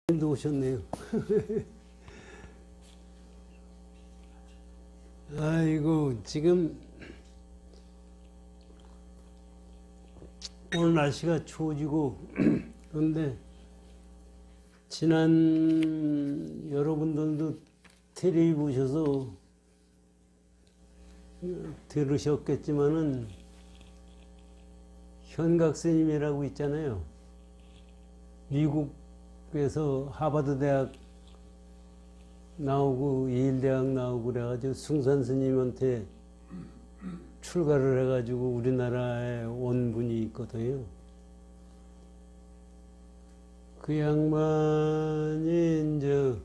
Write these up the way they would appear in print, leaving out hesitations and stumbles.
도 오셨네요. 아이고, 지금 오늘 날씨가 추워지고 그런데 지난 여러분들도 텔레비 보셔서 들으셨겠지만은 현각 스님이라고 있잖아요. 미국에서 하버드 대학 나오고 예일 대학 나오고 그래가지고 숭산 스님한테 출가를 해가지고 우리나라에 온 분이 있거든요. 그 양반이 이제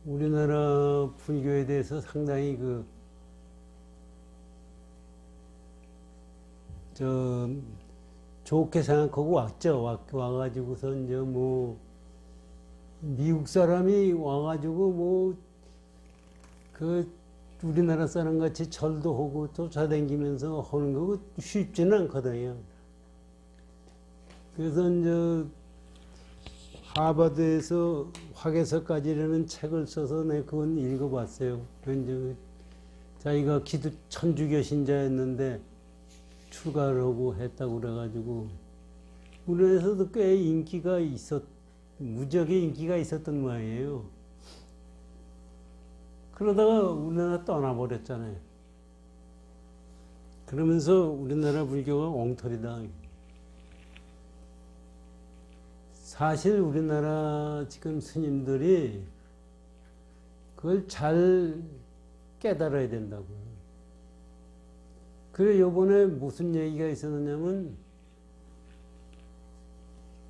우리나라 불교에 대해서 상당히 좋게 생각하고 왔죠. 와가지고서 이제 뭐 미국 사람이 와가지고 우리나라 사람 같이 절도 하고 쫓아다니면서 하는 거 쉽지는 않거든요. 그래서 이제 하버드에서 화개서까지라는 책을 써서 내가 그건 읽어봤어요. 이제 자기가 천주교 신자였는데 출가를 하고 했다고 그래가지고 우리나라에서도 꽤 무지하게 인기가 있었던 모양이에요. 그러다가 우리나라 떠나버렸잖아요. 그러면서 우리나라 불교가 엉터리다. 사실 우리나라 지금 스님들이 그걸 잘 깨달아야 된다고요. 그래, 요번에 무슨 얘기가 있었느냐면,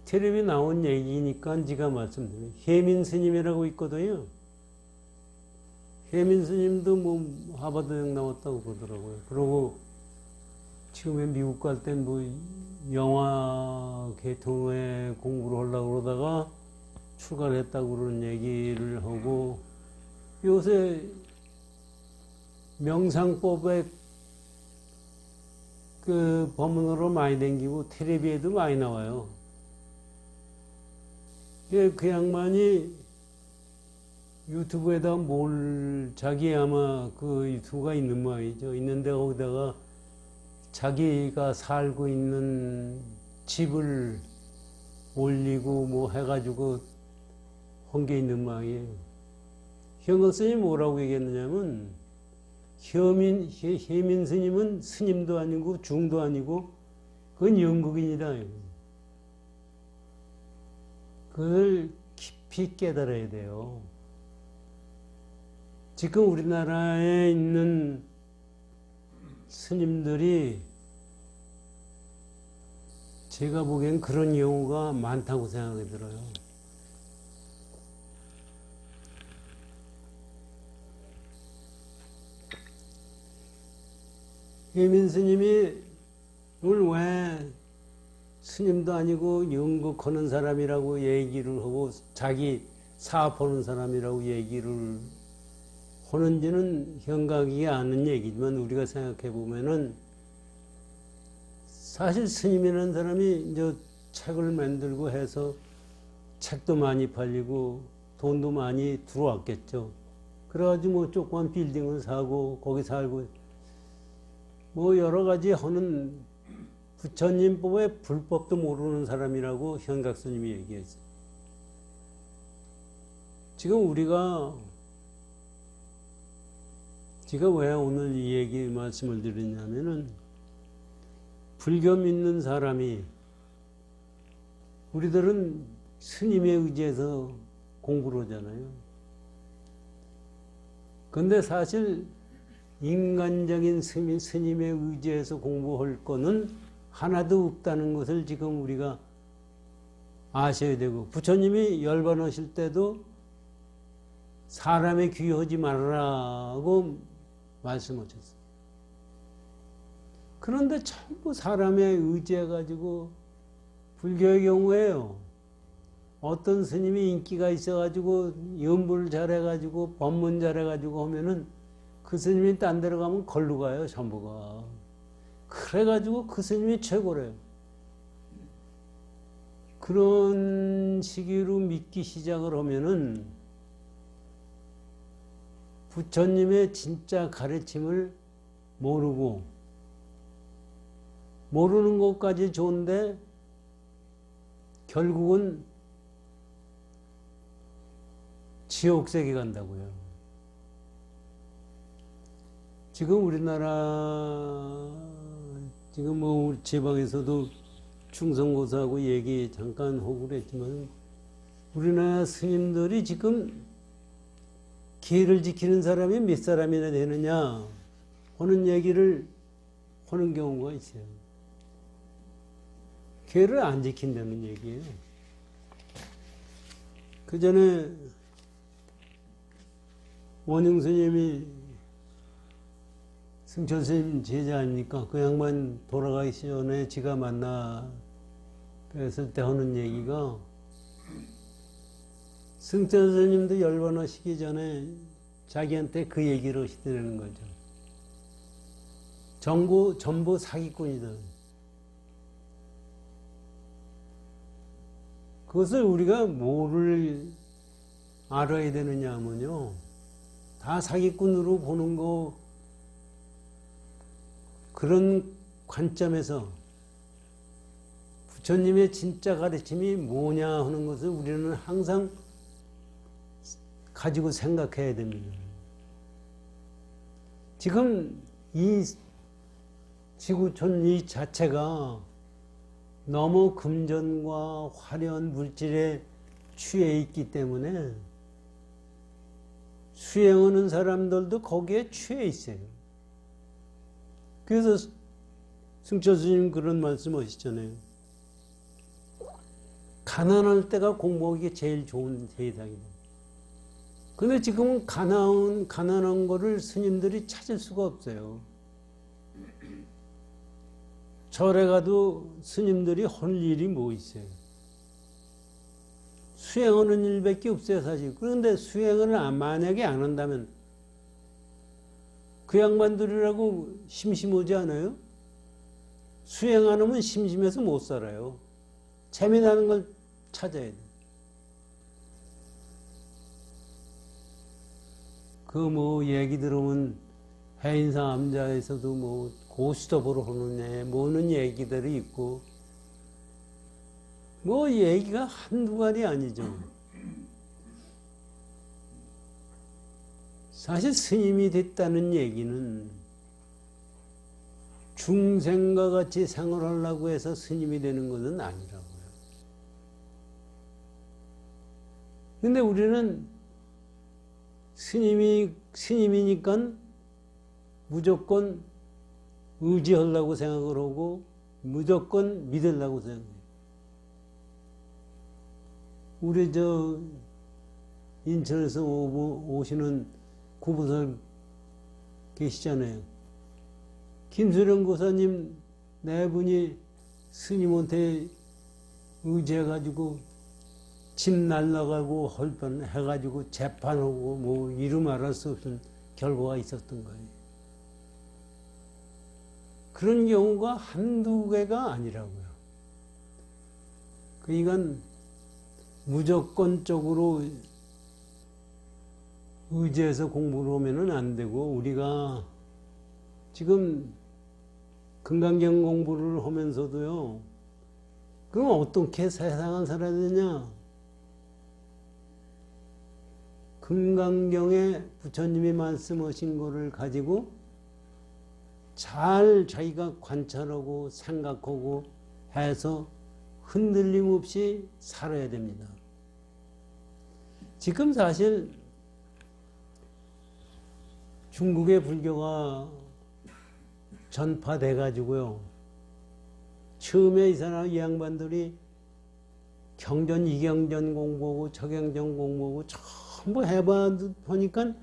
텔레비 나온 얘기니까 제가 말씀드려요. 혜민 스님이라고 있거든요. 혜민 스님도 뭐 하버드 대학 나왔다고 그러더라고요. 그러고 처음에 미국 갈 땐 뭐 영화 계통에 공부를 하려고 그러다가 출가를 했다고 그런 얘기를 하고, 요새 명상법에 법문으로 많이 댕기고 텔레비에도 많이 나와요. 그 양반이 유튜브에다 자기 아마 그 유튜브가 있는 모양이죠. 있는데 거기다가 자기가 살고 있는 집을 올리고 뭐 해가지고 한 게 있는 모양이에요. 현각 스님이 뭐라고 얘기했느냐면, 혜민 스님은 스님도 아니고 중도 아니고 그건 영국인이다. 그걸 깊이 깨달아야 돼요. 지금 우리나라에 있는 스님들이 제가 보기엔 그런 경우가 많다고 생각이 들어요. 혜민 스님이 오늘 왜 스님도 아니고 연극하는 사람이라고 얘기를 하고 자기 사업하는 사람이라고 얘기를 하는지는 현각이 아는 얘기지만, 우리가 생각해 보면은 사실 스님이라는 사람이 이제 책을 만들고 해서 책도 많이 팔리고 돈도 많이 들어왔겠죠. 그래가지고 뭐 조그만 빌딩을 사고 거기 살고 뭐 여러 가지 하는 부처님법의 불법도 모르는 사람이라고 현각 스님이 얘기했어요. 지금 제가 왜 오늘 이 얘기 말씀을 드리냐면은, 불교 믿는 사람이, 우리들은 스님에 의지해서 공부를 하잖아요. 근데 사실 인간적인 스님에 의지해서 공부할 거는 하나도 없다는 것을 지금 우리가 아셔야 되고, 부처님이 열반하실 때도 사람에 귀하지 말라고 말씀하셨어요. 그런데 전부 사람에 의지해가지고, 불교의 경우에요, 어떤 스님이 인기가 있어가지고 연불 잘해가지고 법문 잘해가지고 하면은 그 스님이 딴 데로 가면 걸로 가요, 전부가. 그래가지고 그 스님이 최고래요. 그런 시기로 믿기 시작을 하면은 부처님의 진짜 가르침을 모르고, 모르는 것까지 좋은데 결국은 지옥세계 간다고요. 지금 우리나라, 지금 뭐 지방에서도 충성고사하고 얘기 잠깐 하고 그랬지만, 우리나라 스님들이 지금 계를 지키는 사람이 몇 사람이나 되느냐 하는 얘기를 하는 경우가 있어요. 계를 안 지킨다는 얘기예요. 그 전에 원영 스님이 승천 스님 제자 아닙니까? 그 양반 돌아가기 전에 지가 만나 뵀을 때 하는 얘기가, 승천 스님도 열반하시기 전에 자기한테 그 얘기를 하시더라는 거죠. 전부 사기꾼이다. 그것을 우리가 뭐를 알아야 되느냐 하면요, 다 사기꾼으로 보는 거, 그런 관점에서 부처님의 진짜 가르침이 뭐냐 하는 것을 우리는 항상 가지고 생각해야 됩니다. 지금 이 지구촌 이 자체가 너무 금전과 화려한 물질에 취해 있기 때문에 수행하는 사람들도 거기에 취해 있어요. 그래서 승천 스님 그런 말씀 하시잖아요. 가난할 때가 공부하기 제일 좋은 세상이다. 근데 지금은 가난한 거를 스님들이 찾을 수가 없어요. 절에 가도 스님들이 할 일이 뭐 있어요? 수행하는 일밖에 없어요, 사실. 그런데 수행을 만약에 안 한다면 그 양반들이라고 심심하지 않아요? 수행 안 하면 심심해서 못 살아요. 재미나는 걸 찾아야 돼. 그 뭐 얘기 들으면 해인사 암자에서도 뭐 고스톱으로 하느냐 뭐는 얘기들이 있고, 뭐 얘기가 한두 가지 아니죠. 사실 스님이 됐다는 얘기는 중생과 같이 생활하려고 해서 스님이 되는 것은 아니라고요. 근데 우리는 스님이니까 무조건 의지하려고 생각을 하고 무조건 믿으려고 생각해요. 우리 인천에서 오시는 구보살 계시잖아요. 김수령 고사님 네 분이 스님한테 의지해가지고 집 날라가고 헐뻔 해가지고 재판하고 뭐 이루 말할 수 없는 결과가 있었던 거예요. 그런 경우가 한두 개가 아니라고요. 그러니까 무조건적으로 의지해서 공부를 하면은 안 되고, 우리가 지금 금강경 공부를 하면서도요, 그럼 어떻게 세상을 살아야 되냐? 금강경에 부처님이 말씀하신 거를 가지고 잘 자기가 관찰하고 생각하고 해서 흔들림 없이 살아야 됩니다. 지금 사실 중국의 불교가 전파돼 가지고요, 처음에 이 양반들이 경전 이경전 공부하고 저경전 공부하고 전부 해보니까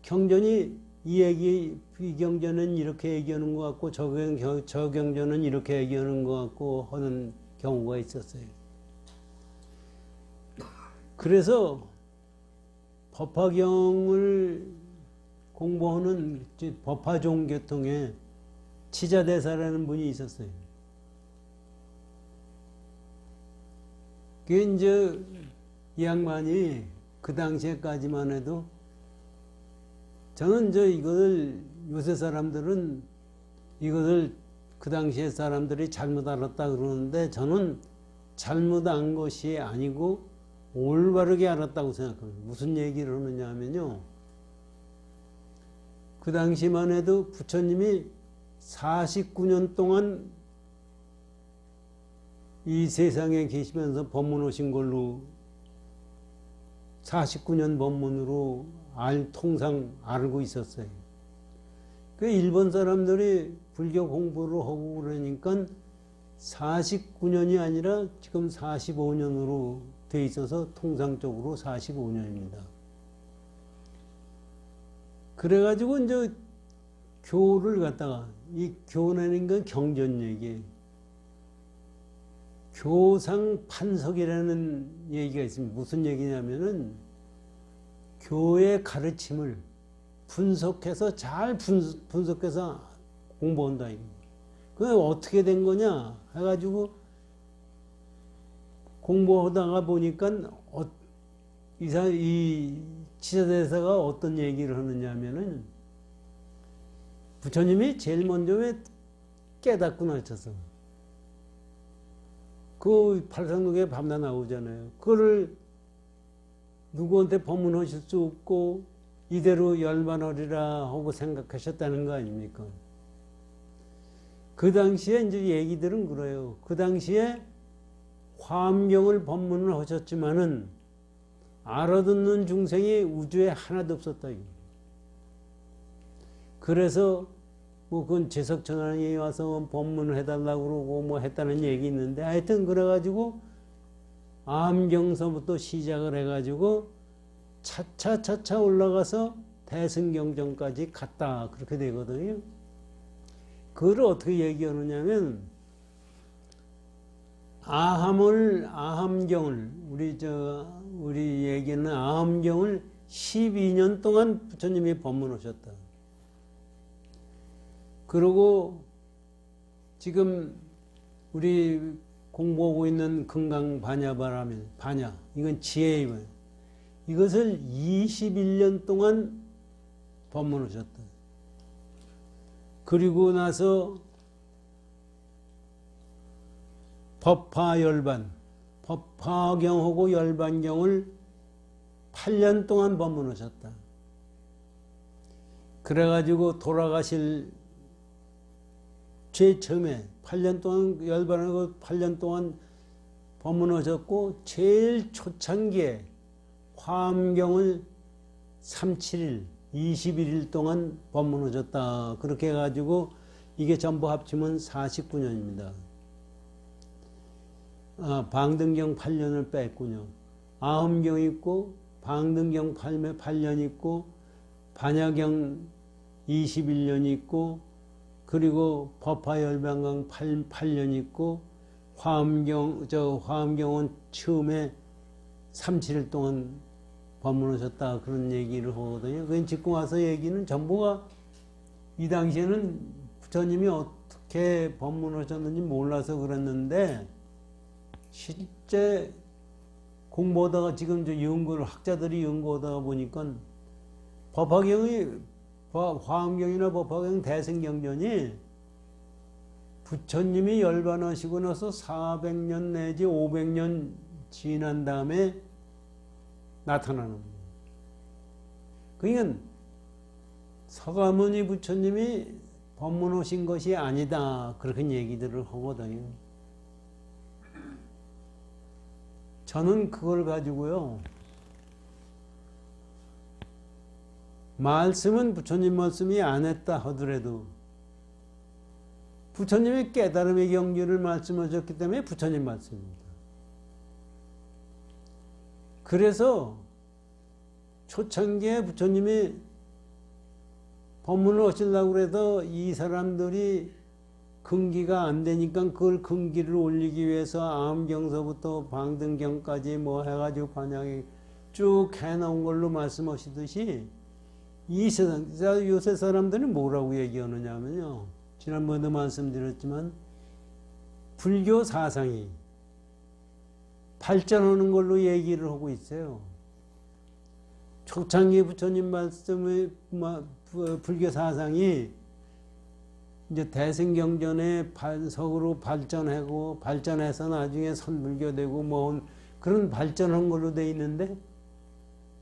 경전이 이 경전은 이렇게 얘기하는 것 같고 저경전은 이렇게 얘기하는 것 같고 하는 경우가 있었어요. 그래서 법화경을 공부하는 법화종교통에 치자대사라는 분이 있었어요. 그게 이제 이 양반이 그 당시에까지만 해도 저는 이것을 요새 사람들은 이것을 그 당시에 사람들이 잘못 알았다 그러는데 저는 잘못 안 것이 아니고 올바르게 알았다고 생각합니다. 무슨 얘기를 하느냐 하면요. 그 당시만 해도 부처님이 49년 동안 이 세상에 계시면서 법문하신 걸로 49년 법문으로 통상 알고 있었어요. 그 일본 사람들이 불교 공부를 하고 그러니까 49년이 아니라 지금 45년으로 돼 있어서 통상적으로 45년입니다. 그래가지고 이제 교를 갖다가 이 교라는 건 경전 얘기예요. 교상판석이라는 얘기가 있습니다. 무슨 얘기냐면은 교의 가르침을 분석해서 잘 분석해서 공부한다. 그게 어떻게 된 거냐 해가지고 공부하다가 보니까 이 지자대사가 어떤 얘기를 하느냐 하면은 부처님이 제일 먼저 왜 깨닫고 나셔서 그 팔상록에 밤낮 나오잖아요. 그거를 누구한테 법문하실 수 없고 이대로 열반하리라 하고 생각하셨다는 거 아닙니까? 그 당시에 이제 얘기들은 그래요. 그 당시에 화엄경을 법문을 하셨지만은 알아듣는 중생이 우주에 하나도 없었다. 그래서 뭐 그건 제석천왕이 와서 법문을 해달라고 그러고 뭐 했다는 얘기 있는데 하여튼 그래가지고 암경서부터 시작을 해가지고 차차 올라가서 대승경전까지 갔다 그렇게 되거든요. 그걸 어떻게 얘기하느냐면 아함경을 우리 얘기는 아함경을 12년 동안 부처님이 법문하셨다. 그리고 지금 우리 공부하고 있는 금강반야바라면 반야 이건 지혜입니다. 이것을 21년 동안 법문하셨다. 그리고 나서 법화열반, 법화경하고 열반경을 8년 동안 법문하셨다. 그래가지고 돌아가실 제일 처음에 8년 동안 열반하고 8년 동안 법문하셨고 제일 초창기에 화엄경을 37일, 21일 동안 법문하셨다. 그렇게 해가지고 이게 전부 합치면 49년입니다. 방등경 8년을 뺐군요. 아함경 있고 방등경 8년 있고 반야경 21년 있고 그리고 법화열반경 8년 있고 화엄경은 처음에 37일 동안 법문하셨다 그런 얘기를 하거든요. 그건 지금 와서 얘기는 전부가 이 당시에는 부처님이 어떻게 법문하셨는지 몰라서 그랬는데 실제 공부하다가 지금 학자들이 연구하다가 보니까 화엄경이나 법화경 대승경전이 부처님이 열반하시고 나서 400년 내지 500년 지난 다음에 나타나는 거예요. 그러니까 서가모니 부처님이 법문하신 것이 아니다 그렇게 얘기들을 하거든요. 저는 그걸 가지고요. 말씀은 부처님 말씀이 안 했다 하더라도 부처님의 깨달음의 경지를 말씀하셨기 때문에 부처님 말씀입니다. 그래서 초창기에 부처님이 법문을 하시려고 해서 이 사람들이 근기가 안 되니까 그걸 근기를 올리기 위해서 아함경서부터 방등경까지 뭐 해가지고 반야에 쭉 해놓은 걸로 말씀하시듯이 이 세상, 요새 사람들은 뭐라고 얘기하느냐면요. 지난번에도 말씀드렸지만 불교 사상이 발전하는 걸로 얘기를 하고 있어요. 초창기 부처님 말씀의 불교 사상이 이제 대승경전에 석으로 발전하고 발전해서 나중에 선불교 되고 뭐 그런 발전한 걸로 돼 있는데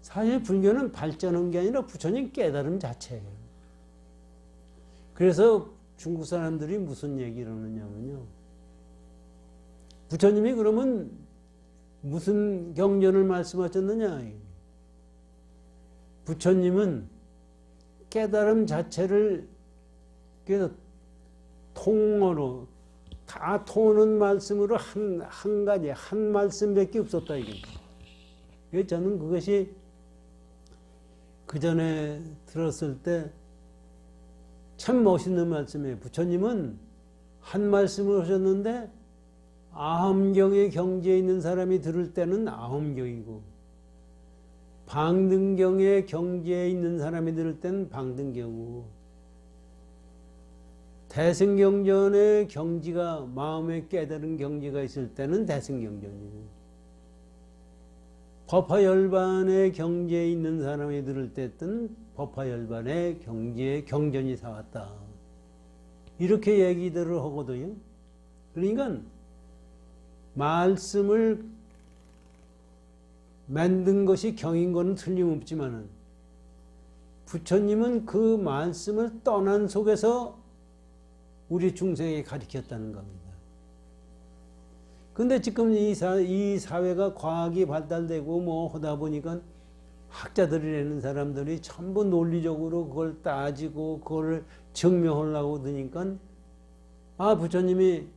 사실 불교는 발전한 게 아니라 부처님 깨달음 자체예요. 그래서 중국 사람들이 무슨 얘기를 하느냐면요. 부처님이 그러면 무슨 경전을 말씀하셨느냐. 부처님은 깨달음 자체를 통어로 다 통하는 말씀으로 한 가지, 한 말씀밖에 없었다. 이게 저는 그것이 그 전에 들었을 때 참 멋있는 말씀이에요. 부처님은 한 말씀을 하셨는데 아함경의 경지에 있는 사람이 들을 때는 아함경이고 방등경의 경지에 있는 사람이 들을 때는 방등경이고 대승경전의 경지가 마음에 깨달은 경지가 있을 때는 대승경전이고 법화열반의 경지에 있는 사람이 들을 때는 법화열반의 경지에 경전이 사왔다. 이렇게 얘기들을 하거든요. 그러니까 말씀을 만든 것이 경인 거는 틀림없지만은 부처님은 그 말씀을 떠난 속에서 우리 중생에게 가르쳤다는 겁니다. 근데 지금 이 사회가 과학이 발달되고 뭐 하다 보니까 학자들이라는 사람들이 전부 논리적으로 그걸 따지고 그걸 증명하려고 드니까 부처님이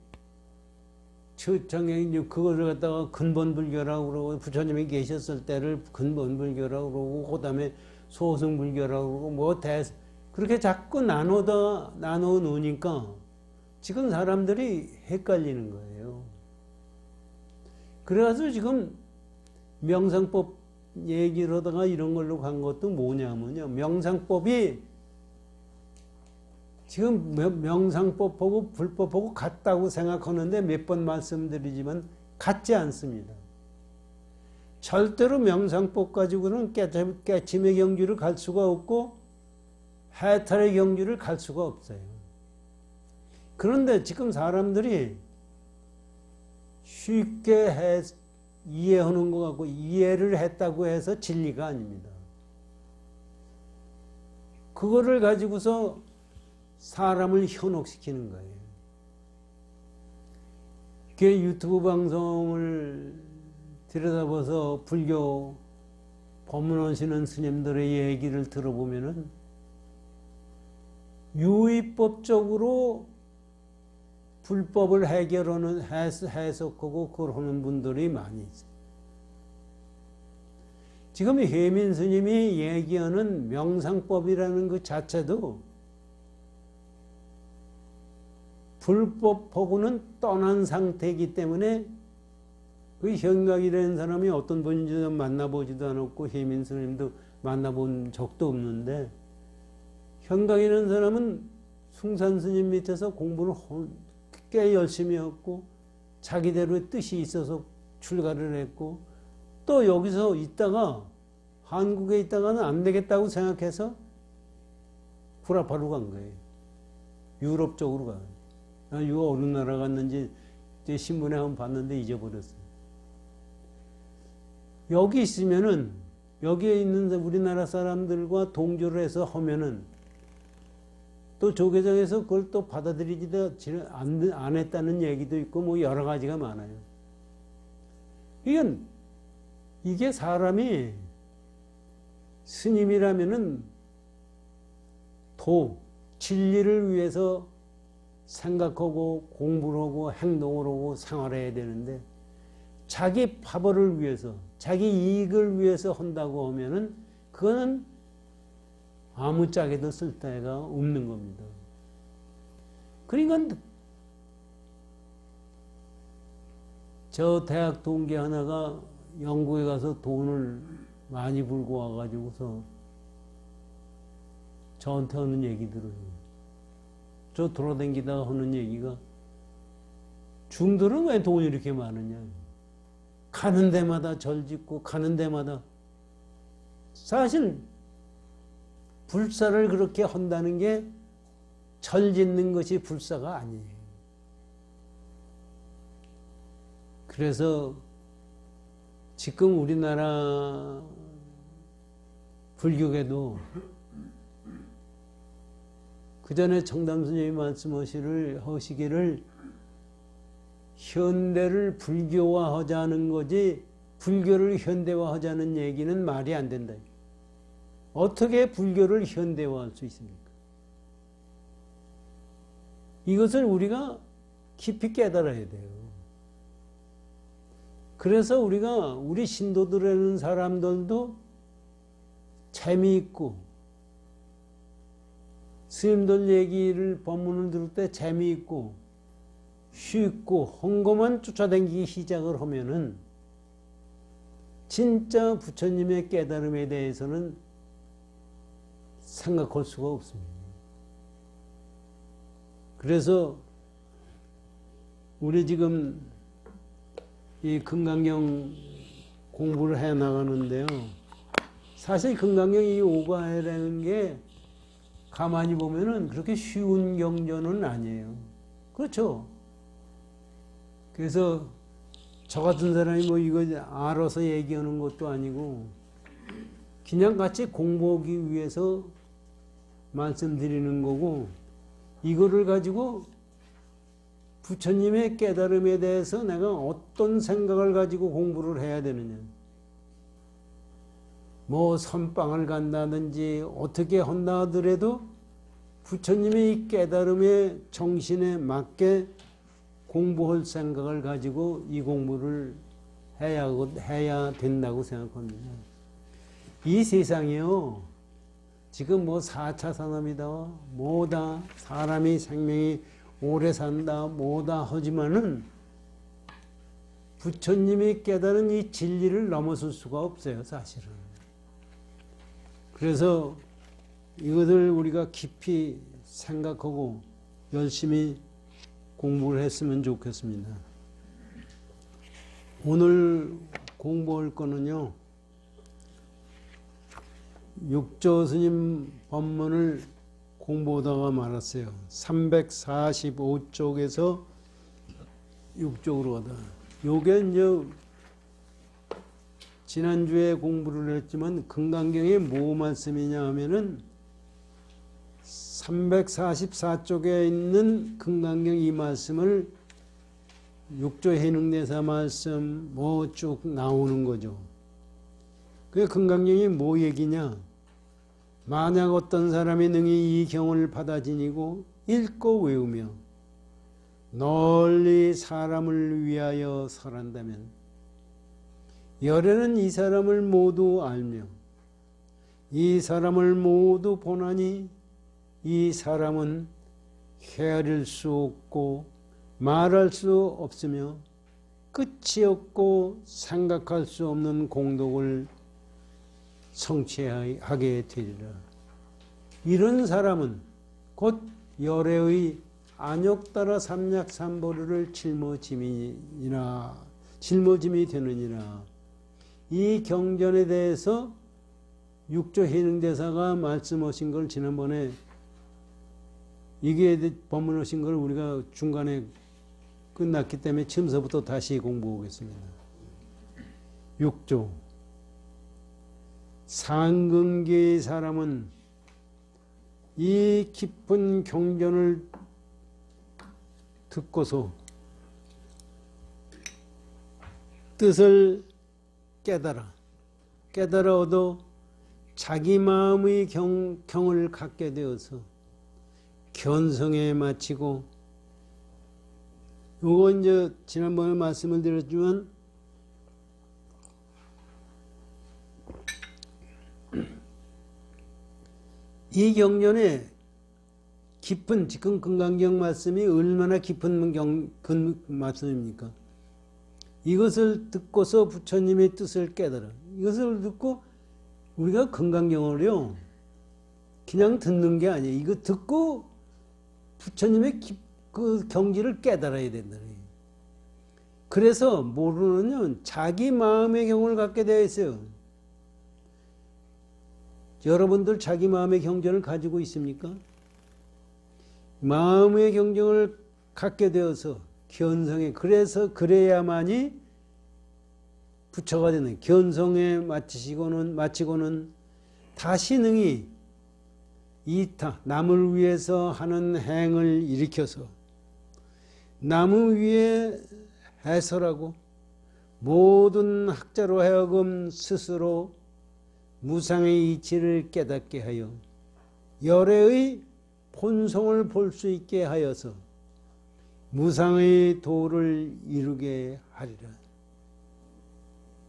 그거를 갖다가 근본불교라고 그러고 부처님이 계셨을 때를 근본불교라고 그러고 그다음에 소승불교라고 그러고 그렇게 자꾸 나눠 놓으니까 지금 사람들이 헷갈리는 거예요. 그래가지고 지금 명상법 얘기를 하다가 이런 걸로 간 것도 뭐냐면요. 명상법이 지금 명상법하고 불법하고 같다고 생각하는데 몇 번 말씀드리지만 같지 않습니다. 절대로 명상법 가지고는 깨침의 경지를 갈 수가 없고 해탈의 경지를 갈 수가 없어요. 그런데 지금 사람들이 쉽게 이해하는 것 같고 이해를 했다고 해서 진리가 아닙니다. 그거를 가지고서 사람을 현혹시키는 거예요. 그 유튜브 방송을 들여다봐서 불교 법문하시는 스님들의 얘기를 들어보면은 유의법적으로 불법을 해결하는 해석하고 그걸 하는 분들이 많이 있어요. 지금 혜민 스님이 얘기하는 명상법이라는 그 자체도 불법하고는 떠난 상태이기 때문에 그 현각이라는 사람이 어떤 분인지 만나보지도 않았고 혜민 스님도 만나본 적도 없는데 현각이라는 사람은 숭산 스님 밑에서 공부를 꽤 열심히 했고 자기대로의 뜻이 있어서 출가를 했고 또 여기서 있다가 한국에 있다가는 안 되겠다고 생각해서 구라파로 간 거예요. 유럽 쪽으로 가요. 이거 어느 나라 갔는지 신문에 한번 봤는데 잊어버렸어요. 여기 있으면은 여기에 있는 우리나라 사람들과 동조를 해서 하면은 또 조계장에서 그걸 또 받아들이지도 안 했다는 얘기도 있고 뭐 여러 가지가 많아요. 이게 사람이 스님이라면은 진리를 위해서 생각하고 공부를 하고 행동을 하고 생활해야 되는데 자기 파벌을 위해서 자기 이익을 위해서 한다고 하면은 그거는 아무짝에도 쓸 데가 없는 겁니다. 그러니까 저 대학 동기 하나가 영국에 가서 돈을 많이 벌고 와가지고서 저한테 하는 얘기 들어요. 저 돌아다니다가 하는 얘기가 중들은 왜 돈이 이렇게 많으냐. 가는 데마다 절 짓고 가는 데마다 사실 불사를 그렇게 한다는 게 절 짓는 것이 불사가 아니에요. 그래서 지금 우리나라 불교계도 그 전에 정담 스님이 말씀하시기를 현대를 불교화하자는 거지 불교를 현대화하자는 얘기는 말이 안 된다. 어떻게 불교를 현대화할 수 있습니까? 이것을 우리가 깊이 깨달아야 돼요. 그래서 우리가 우리 신도들이라는 사람들도 재미있고 스님들 얘기를 법문을 들을 때 재미있고 쉽고 헝거만 쫓아다니기 시작을 하면은 진짜 부처님의 깨달음에 대해서는 생각할 수가 없습니다. 그래서 우리 지금 이 금강경 공부를 해 나가는데요. 사실 금강경 이 오가해라는 게 가만히 보면은 그렇게 쉬운 경전은 아니에요. 그렇죠? 그래서 저 같은 사람이 뭐 이거 알아서 얘기하는 것도 아니고 그냥 같이 공부하기 위해서 말씀드리는 거고 이거를 가지고 부처님의 깨달음에 대해서 내가 어떤 생각을 가지고 공부를 해야 되느냐. 뭐 선방을 간다든지 어떻게 한다 하더라도 부처님의 이 깨달음의 정신에 맞게 공부할 생각을 가지고 이 공부를 해야 된다고 생각합니다. 이 세상이요. 지금 뭐 4차 산업이다, 뭐다, 사람이 생명이 오래 산다, 뭐다 하지만은 부처님이 깨달은 이 진리를 넘어설 수가 없어요, 사실은. 그래서 이것을 우리가 깊이 생각하고 열심히 공부를 했으면 좋겠습니다. 오늘 공부할 거는요, 육조 스님 법문을 공부하다가 말았어요. 345쪽에서 6쪽으로 가다. 요게 이제 지난주에 공부를 했지만 금강경에 뭐 말씀이냐 하면은 344쪽에 있는 금강경 이 말씀을 육조 해능대사 말씀 뭐 쭉 나오는 거죠. 그 금강경이 뭐 얘기냐? 만약 어떤 사람이 능히 이 경을 받아 지니고 읽고 외우며 널리 사람을 위하여 설한다면 열에는 이 사람을 모두 알며 이 사람을 모두 보나니 이 사람은 헤아릴 수 없고 말할 수 없으며 끝이 없고 생각할 수 없는 공덕을 성취하게 되리라. 이런 사람은 곧 열애의 안욕따라 삼약삼보리를 짊어짐이 되느니라. 이 경전에 대해서 육조 해능대사가 말씀하신 걸 지난번에 이게 법문하신 걸 우리가 중간에 끝났기 때문에 처음서부터 다시 공부하겠습니다. 6조 상근계의 사람은 이 깊은 경전을 듣고서 뜻을 깨달아 얻어 자기 마음의 경을 갖게 되어서 견성에 마치고 요거 이제 지난번에 말씀을 드렸지만 이 경전에 깊은 지금 금강경 말씀이 얼마나 깊은 말씀입니까? 이것을 듣고서 부처님의 뜻을 깨달아. 이것을 듣고 우리가 금강경을요 그냥 듣는 게 아니에요. 이거 듣고 부처님의 그 경지를 깨달아야 된다. 그래서 모르는 자기 마음의 경을 갖게 되어 있어요. 여러분들 자기 마음의 경전을 가지고 있습니까? 마음의 경전을 갖게 되어서 견성에, 그래서 그래야만이 부처가 되는, 견성에 마치고는 다시 능히 이타, 남을 위해서 하는 행을 일으켜서 남을 위해 해설하고 모든 학자로 하여금 스스로 무상의 이치를 깨닫게 하여 열애의 본성을 볼 수 있게 하여서 무상의 도를 이루게 하리라.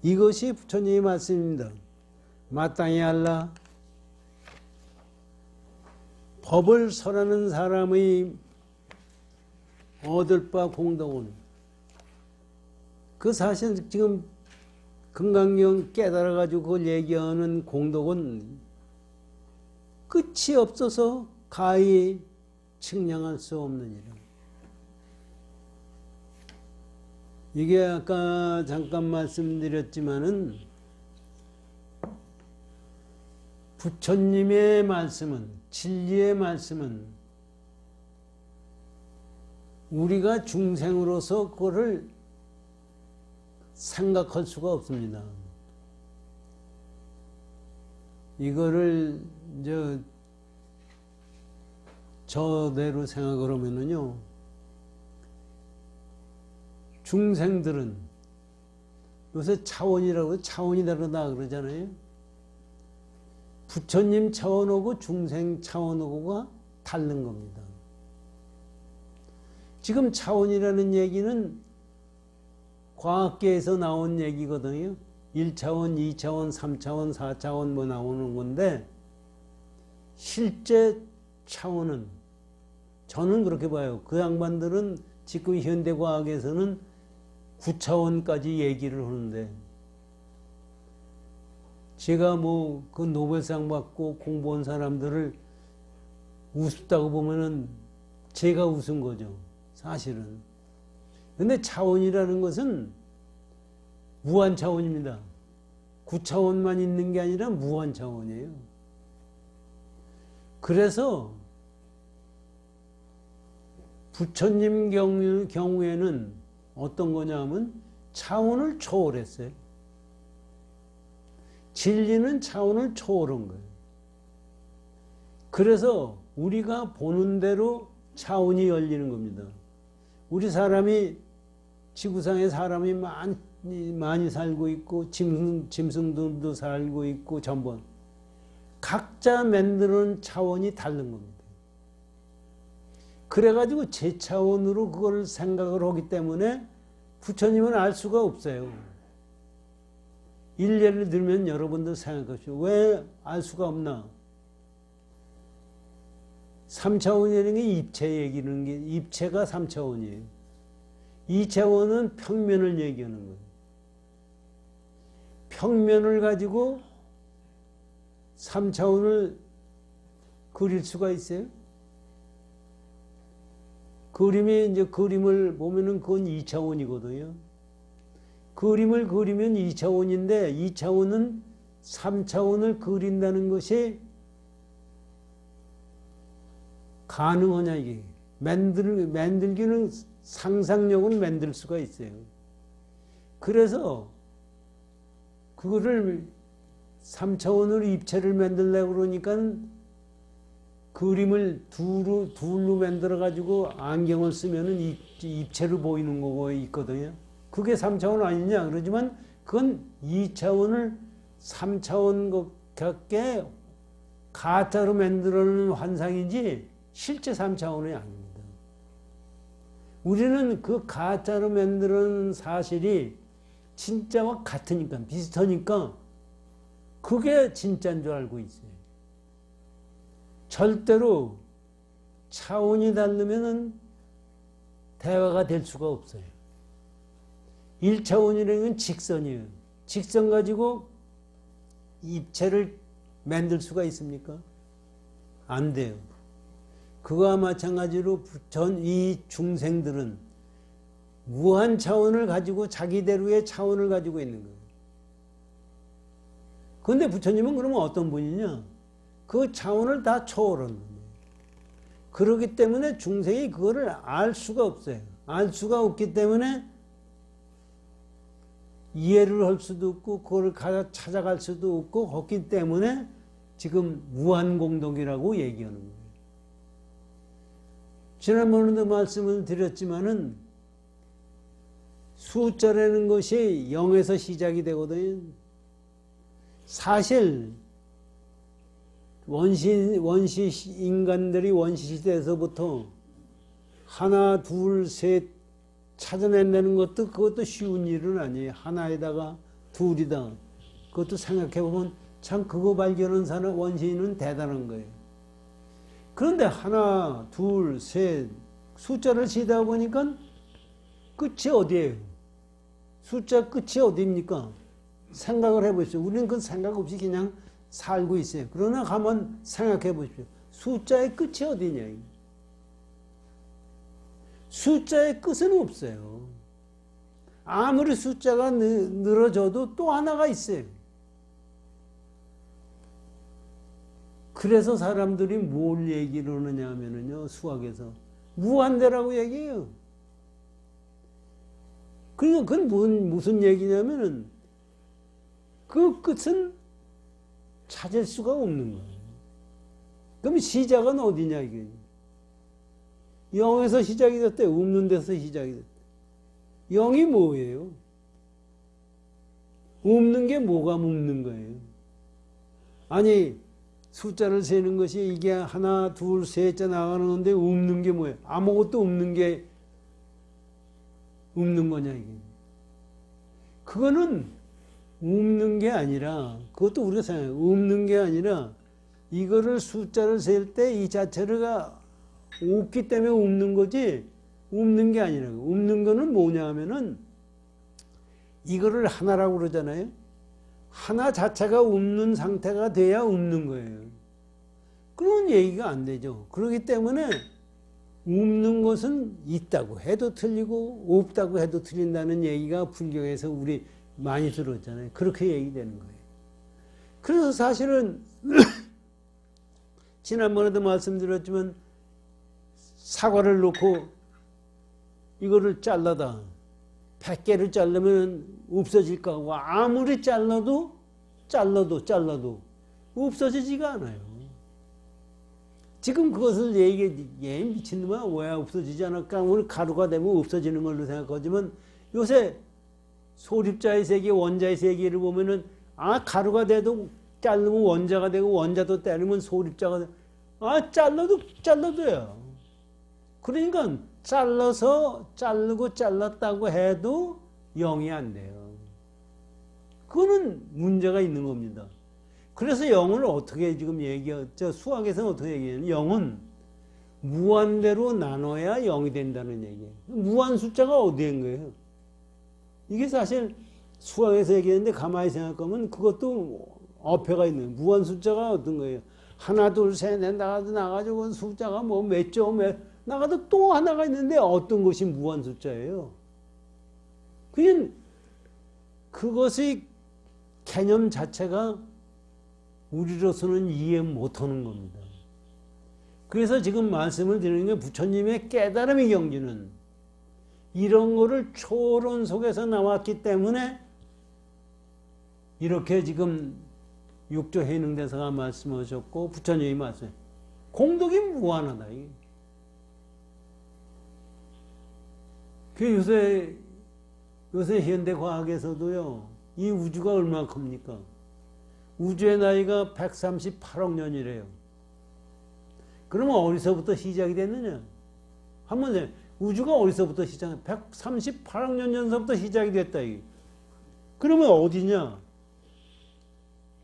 이것이 부처님의 말씀입니다. 마땅히 알라. 법을 설하는 사람의 얻을 바 공덕은, 그 사실 지금 금강경 깨달아가지고 그걸 얘기하는 공덕은 끝이 없어서 가히 측량할 수 없느니라. 이게 아까 잠깐 말씀드렸지만은 부처님의 말씀은, 진리의 말씀은 우리가 중생으로서 그거를 생각할 수가 없습니다. 이거를 저대로 생각을 하면은요, 중생들은 요새 차원이라고, 차원이 다르다 그러잖아요. 부처님 차원하고 중생 차원하고가 다른 겁니다. 지금 차원이라는 얘기는 과학계에서 나온 얘기거든요. 1차원, 2차원, 3차원, 4차원 뭐 나오는 건데, 실제 차원은 저는 그렇게 봐요. 그 양반들은 지금 현대과학에서는 9차원까지 얘기를 하는데, 제가 뭐 그 노벨상 받고 공부한 사람들을 우습다고 보면은 제가 웃은 거죠, 사실은. 근데 차원이라는 것은 무한 차원입니다. 9차원만 있는 게 아니라 무한 차원이에요. 그래서 부처님 경우에는 어떤 거냐면 차원을 초월했어요. 진리는 차원을 초월한 거예요. 그래서 우리가 보는 대로 차원이 열리는 겁니다. 우리 사람이, 지구상에 사람이 많이 살고 있고 짐승들도 살고 있고 전부 각자 만드는 차원이 다른 겁니다. 그래가지고 제 차원으로 그걸 생각을 하기 때문에 부처님은 알 수가 없어요. 일례를 들면 여러분들 생각하시오. 왜 알 수가 없나? 3차원이라는 게 입체 얘기하는 게, 입체가 3차원이에요. 2차원은 평면을 얘기하는 거예요. 평면을 가지고 3차원을 그릴 수가 있어요? 그림을 보면은 그건 2차원이거든요. 그림을 그리면 2차원인데 2차원은 3차원을 그린다는 것이 가능하냐, 이게. 만들기는, 상상력은 만들 수가 있어요. 그래서 그거를 3차원으로 입체를 만들려고 그러니까 그림을 둘로 만들어가지고 안경을 쓰면은 입체로 보이는 거가 있거든요. 그게 3차원 아니냐 그러지만 그건 2차원을 3차원 같게 가짜로 만들어놓은 환상이지 실제 3차원이 아닙니다. 우리는 그 가짜로 만들어놓은 사실이 진짜와 같으니까, 비슷하니까 그게 진짜인 줄 알고 있어요. 절대로 차원이 다르면은 대화가 될 수가 없어요. 1차원이라는 건 직선이에요. 직선 가지고 입체를 만들 수가 있습니까? 안 돼요. 그거와 마찬가지로 이 중생들은 무한 차원을 가지고 자기대로의 차원을 가지고 있는 거예요. 그런데 부처님은 그러면 어떤 분이냐? 그 차원을 다 초월하는 거예요. 그렇기 때문에 중생이 그거를 알 수가 없어요. 알 수가 없기 때문에 이해를 할 수도 없고 그걸 찾아갈 수도 없고 그렇기 때문에 지금 무한공덕이라고 얘기하는 거예요. 지난번에도 말씀을 드렸지만은 숫자라는 것이 0에서 시작이 되거든요. 사실 원시 인간들이 원시시대에서부터 하나, 둘, 셋 찾아낸다는 것도 그것도 쉬운 일은 아니에요. 하나에다가 둘이다. 그것도 생각해보면 참 그거 발견한 사람 원시인은 대단한 거예요. 그런데 하나, 둘, 셋 숫자를 세다 보니까 끝이 어디예요? 숫자 끝이 어디입니까? 생각을 해보십시오. 우리는 그 생각 없이 그냥 살고 있어요. 그러나 한번 생각해 보십시오. 숫자의 끝이 어디냐? 숫자의 끝은 없어요. 아무리 숫자가 늘어져도 또 하나가 있어요. 그래서 사람들이 뭘 얘기를 하느냐 하면요, 수학에서 무한대라고 얘기해요. 그건 무슨 얘기냐면은 그 끝은 찾을 수가 없는 거예요. 그럼 시작은 어디냐 이게? 0에서 시작이 됐대. 없는 데서 시작이 됐대. 0이 뭐예요? 없는 게 뭐가 없는 거예요? 아니 숫자를 세는 것이 이게 하나, 둘, 셋째 나가는데 없는 게 뭐예요? 아무것도 없는 게 없는 거냐 이게? 그거는 없는 게 아니라 그것도 우리가 생각해요. 없는 게 아니라 이거를 숫자를 셀 때 이 자체가 없기 때문에 없는 거지 없는 게 아니라 없는 거는 뭐냐 하면은 이거를 하나라고 그러잖아요. 하나 자체가 없는 상태가 돼야 없는 거예요. 그런 얘기가 안 되죠. 그렇기 때문에 없는 것은 있다고 해도 틀리고 없다고 해도 틀린다는 얘기가 불경에서 우리 많이 들었잖아요. 그렇게 얘기되는 거예요. 그래서 사실은 지난번에도 말씀드렸지만 사과를 놓고 이거를 잘라다 100개를 자르면 없어질까 하고 아무리 잘라도 없어지지가 않아요. 지금 그것을 얘 미친놈아 왜 없어지지 않을까? 오늘 가루가 되면 없어지는 걸로 생각하지만 요새 소립자의 세계, 원자의 세계를 보면은 가루가 돼도 자르면 원자가 되고 원자도 때리면 소립자가 돼. 잘라도요. 그러니까 자르고 잘랐다고 해도 0이 안 돼요. 그거는 문제가 있는 겁니다. 그래서 0을 어떻게 지금 수학에서는 어떻게 얘기해요? 0은 무한대로 나눠야 0이 된다는 얘기예요. 무한 숫자가 어디에 있는 거예요? 이게 사실 수학에서 얘기했는데 가만히 생각하면 그것도 어폐가 있는 거예요. 무한 숫자가 어떤 거예요? 하나, 둘, 셋, 넷 나가지고 숫자가 뭐 몇 조, 나가도 또 하나가 있는데 어떤 것이 무한 숫자예요? 그냥 그것의 개념 자체가 우리로서는 이해 못하는 겁니다. 그래서 지금 말씀을 드리는 게 부처님의 깨달음의 경지는 이런 거를 초론 속에서 나왔기 때문에 이렇게 지금 육조 해능대사가 말씀하셨고 부처님이 말씀해 공덕이 무한하다. 그 요새 현대 과학에서도요 이 우주가 얼마나 큽니까? 우주의 나이가 138억 년이래요. 그러면 어디서부터 시작이 됐느냐? 한번 우주가 어디서부터 시작? 138억 년 전서부터 시작이 됐다. 이게. 그러면 어디냐?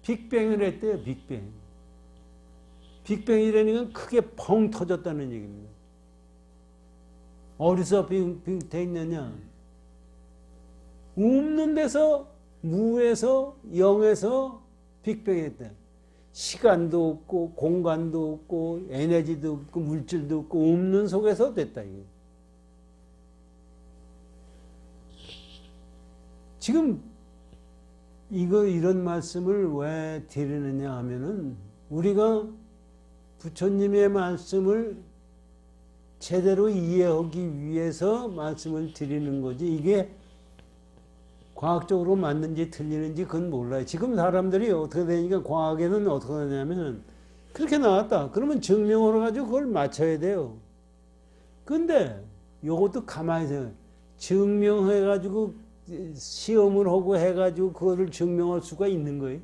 빅뱅을 했대요. 빅뱅. 빅뱅이라는 건 크게 펑 터졌다는 얘기입니다. 어디서 돼 있느냐? 없는 데서 무에서 영에서 빅뱅이 했다. 시간도 없고 공간도 없고 에너지도 없고 물질도 없고 없는 속에서 됐다. 이게. 지금 이런 말씀을 왜 드리느냐 하면은 우리가 부처님의 말씀을 제대로 이해하기 위해서 말씀을 드리는 거지, 이게 과학적으로 맞는지 틀리는지 그건 몰라요. 지금 사람들이 어떻게 되니까, 과학에는 어떻게 되냐면 그렇게 나왔다 그러면 증명을 가지고 그걸 맞춰야 돼요. 근데 요것도 가만히 있어요. 증명해 가지고 시험을 하고 해 가지고 그거를 증명할 수가 있는 거예요.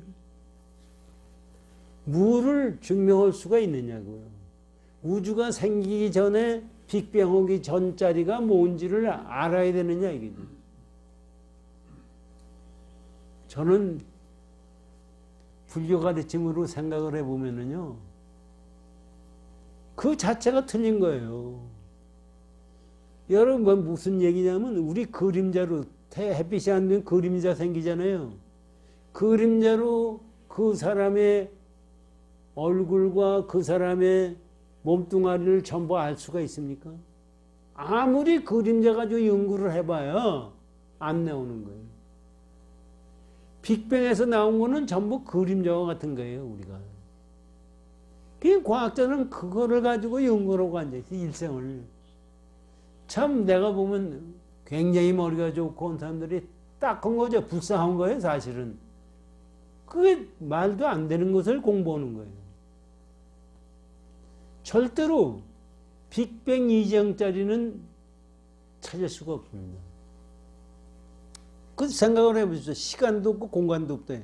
뭐를 증명할 수가 있느냐고요. 우주가 생기기 전에 빅뱅 오기 전짜리가 뭔지를 알아야 되느냐 이거죠. 저는 불교 가르침으로 생각을 해보면은요, 그 자체가 틀린 거예요. 여러분, 무슨 얘기냐면, 우리 그림자로, 햇빛이 안 되면 그림자 생기잖아요. 그림자로 그 사람의 얼굴과 그 사람의 몸뚱아리를 전부 알 수가 있습니까? 아무리 그림자 가지고 연구를 해봐야 안 나오는 거예요. 빅뱅에서 나온 거는 전부 그림자와 같은 거예요, 우리가. 그 과학자는 그거를 가지고 연구를 하고 앉아있어요, 일생을. 참 내가 보면 굉장히 머리가 좋고 온 사람들이 딱한 거죠. 불쌍한 거예요, 사실은. 그게 말도 안 되는 것을 공부하는 거예요. 절대로 빅뱅 이정짜리는 찾을 수가 없습니다. 그 생각을 해보십시오. 시간도 없고 공간도 없다.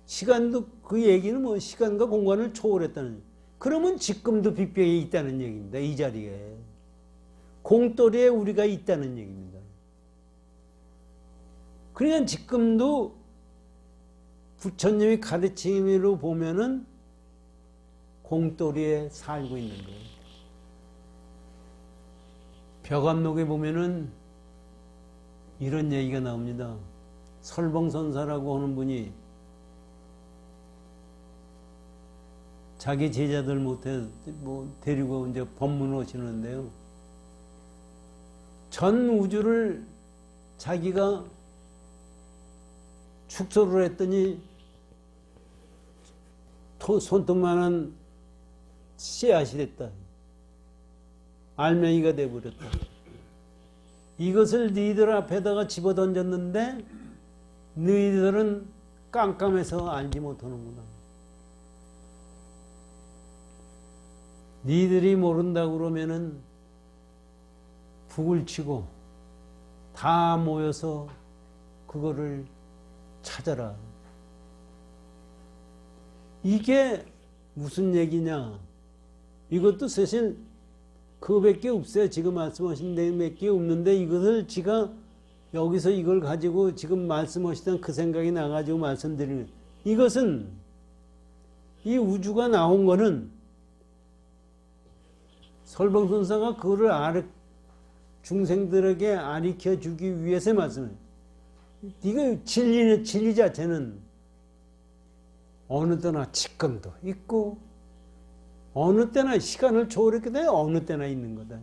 시간도, 그 얘기는 뭐 시간과 공간을 초월했다는 얘기. 그러면 지금도 빅뱅이 있다는 얘기입니다. 이 자리에. 공돌이에 우리가 있다는 얘기입니다. 그러니까 지금도 부처님이 가르침으로 보면은 공돌이에 살고 있는 거예요. 벽암록에 보면은 이런 얘기가 나옵니다. 설봉선사라고 하는 분이 자기 제자들 못해 데리고 이제 법문을 하시는데요. 전 우주를 자기가 축소를 했더니 손톱만한 씨앗이 됐다. 알맹이가 돼버렸다. 이것을 너희들 앞에다가 집어 던졌는데 너희들은 깜깜해서 알지 못하는구나. 너희들이 모른다고 그러면은 북을 치고 다 모여서 그거를 찾아라. 이게 무슨 얘기냐? 이것도 사실 그거밖에 없어요. 지금 말씀하신 내용밖에 없는데 이것을 제가 여기서 이걸 가지고 지금 말씀하시던 그 생각이 나가지고 말씀드리는, 이것은 이 우주가 나온 거는 설봉선사가 그거를 중생들에게 가르쳐 주기 위해서 말씀해요. 이거 진리 자체는 어느 때나 지금도 있고 어느 때나 시간을 초월했기 때문에 어느 때나 있는 거다.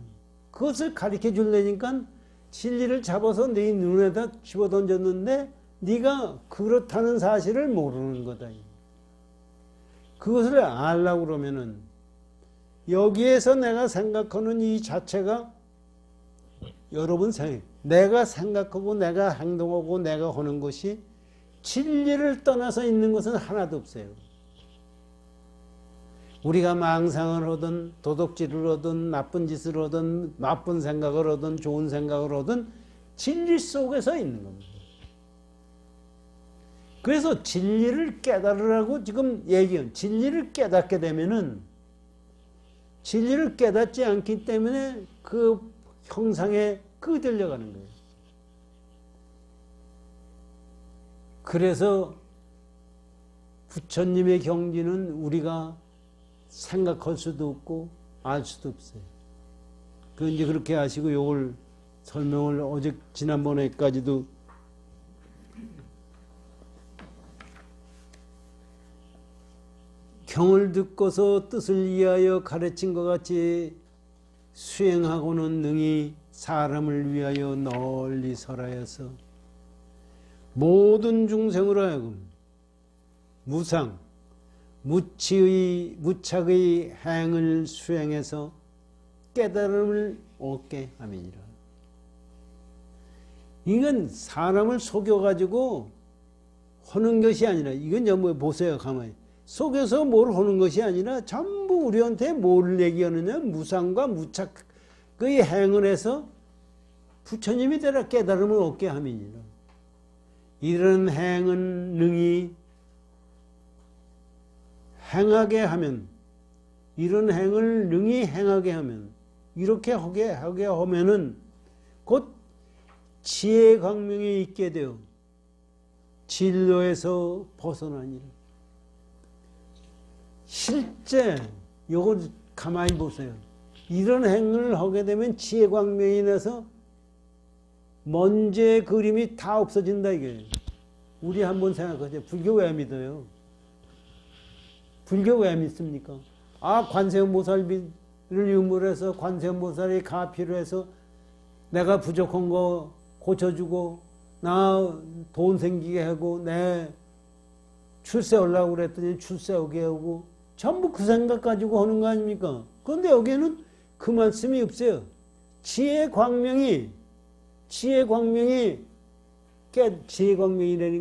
그것을 가르쳐 주려니까 진리를 잡아서 네 눈에다 집어 던졌는데 네가 그렇다는 사실을 모르는 거다. 그것을 알려고 그러면은 여기에서 내가 생각하는 이 자체가, 여러분 내가 생각하고 내가 행동하고 내가 하는 것이 진리를 떠나서 있는 것은 하나도 없어요. 우리가 망상을 하든 도둑질을 하든 나쁜 짓을 하든 나쁜 생각을 하든 좋은 생각을 하든 진리 속에서 있는 겁니다. 그래서 진리를 깨달으라고 지금 얘기해요. 진리를 깨닫게 되면은, 진리를 깨닫지 않기 때문에 그 형상에 끄들려가는 거예요. 그래서 부처님의 경지는 우리가 생각할 수도 없고 알 수도 없어요. 그 이제 그렇게 하시고 요걸 설명을 어제 지난번에까지도 경을 듣고서 뜻을 이해하여 가르친 것 같이 수행하고는 능히 사람을 위하여 널리 설하여서 모든 중생으로 하여금 무상, 무착의 행을 수행해서 깨달음을 얻게 함이니라. 이건 사람을 속여가지고 하는 것이 아니라, 이건 뭐 보세요, 가만히. 속여서 뭘 하는 것이 아니라 전부 우리한테 뭘 얘기하느냐, 무상과 무착의 행을 해서 부처님이 되라 깨달음을 얻게 함이니라. 이런 행은 능히 행하게 하면, 이런 행을 능히 행하게 하면, 이렇게 하게 하면은 곧 지혜 광명이 있게 되어 진로에서 벗어나니라. 실제 요거 가만히 보세요. 이런 행을 하게 되면 지혜 광명이 나서 먼지의 그림이 다 없어진다 이게. 우리 한번 생각하세요. 불교 왜 믿어요? 불교 왜 믿습니까? 관세음보살을 유물해서 관세음보살이 가피로 해서 내가 부족한 거 고쳐주고 나 돈 생기게 하고 내 출세 하려고 그랬더니 출세 오게 하고 전부 그 생각 가지고 하는 거 아닙니까? 그런데 여기에는 그 말씀이 없어요. 지혜 광명이라는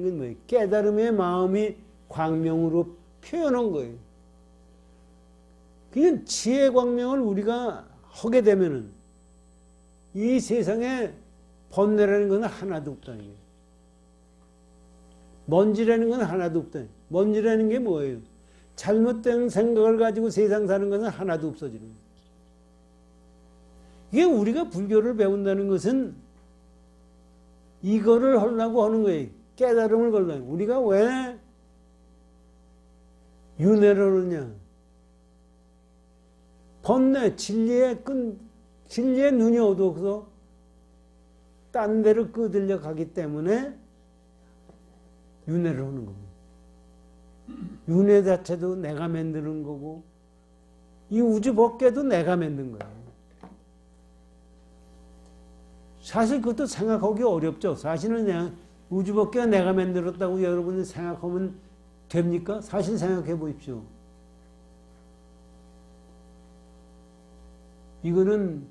건 뭐예요? 깨달음의 마음이 광명으로 표현한 거예요. 그냥 지혜 광명을 우리가 하게 되면은 이 세상에 번뇌라는 건 하나도 없다는 거예요. 먼지라는 건 하나도 없다. 먼지라는 게 뭐예요? 잘못된 생각을 가지고 세상 사는 것은 하나도 없어지는 거예요. 이게 우리가 불교를 배운다는 것은 이거를 하려고 하는 거예요. 깨달음을 걸려고. 우리가 왜 윤회를 하느냐? 번뇌, 진리의 눈이 어두워서 딴 데로 끄들려 가기 때문에 윤회를 하는 겁니다. 윤회 자체도 내가 만드는 거고 이 우주 법계도 내가 만든 거예요. 사실 그것도 생각하기 어렵죠. 사실은 그냥 우주 법계가 내가 만들었다고 여러분이 생각하면 됩니까? 사실 생각해 보십시오. 이거는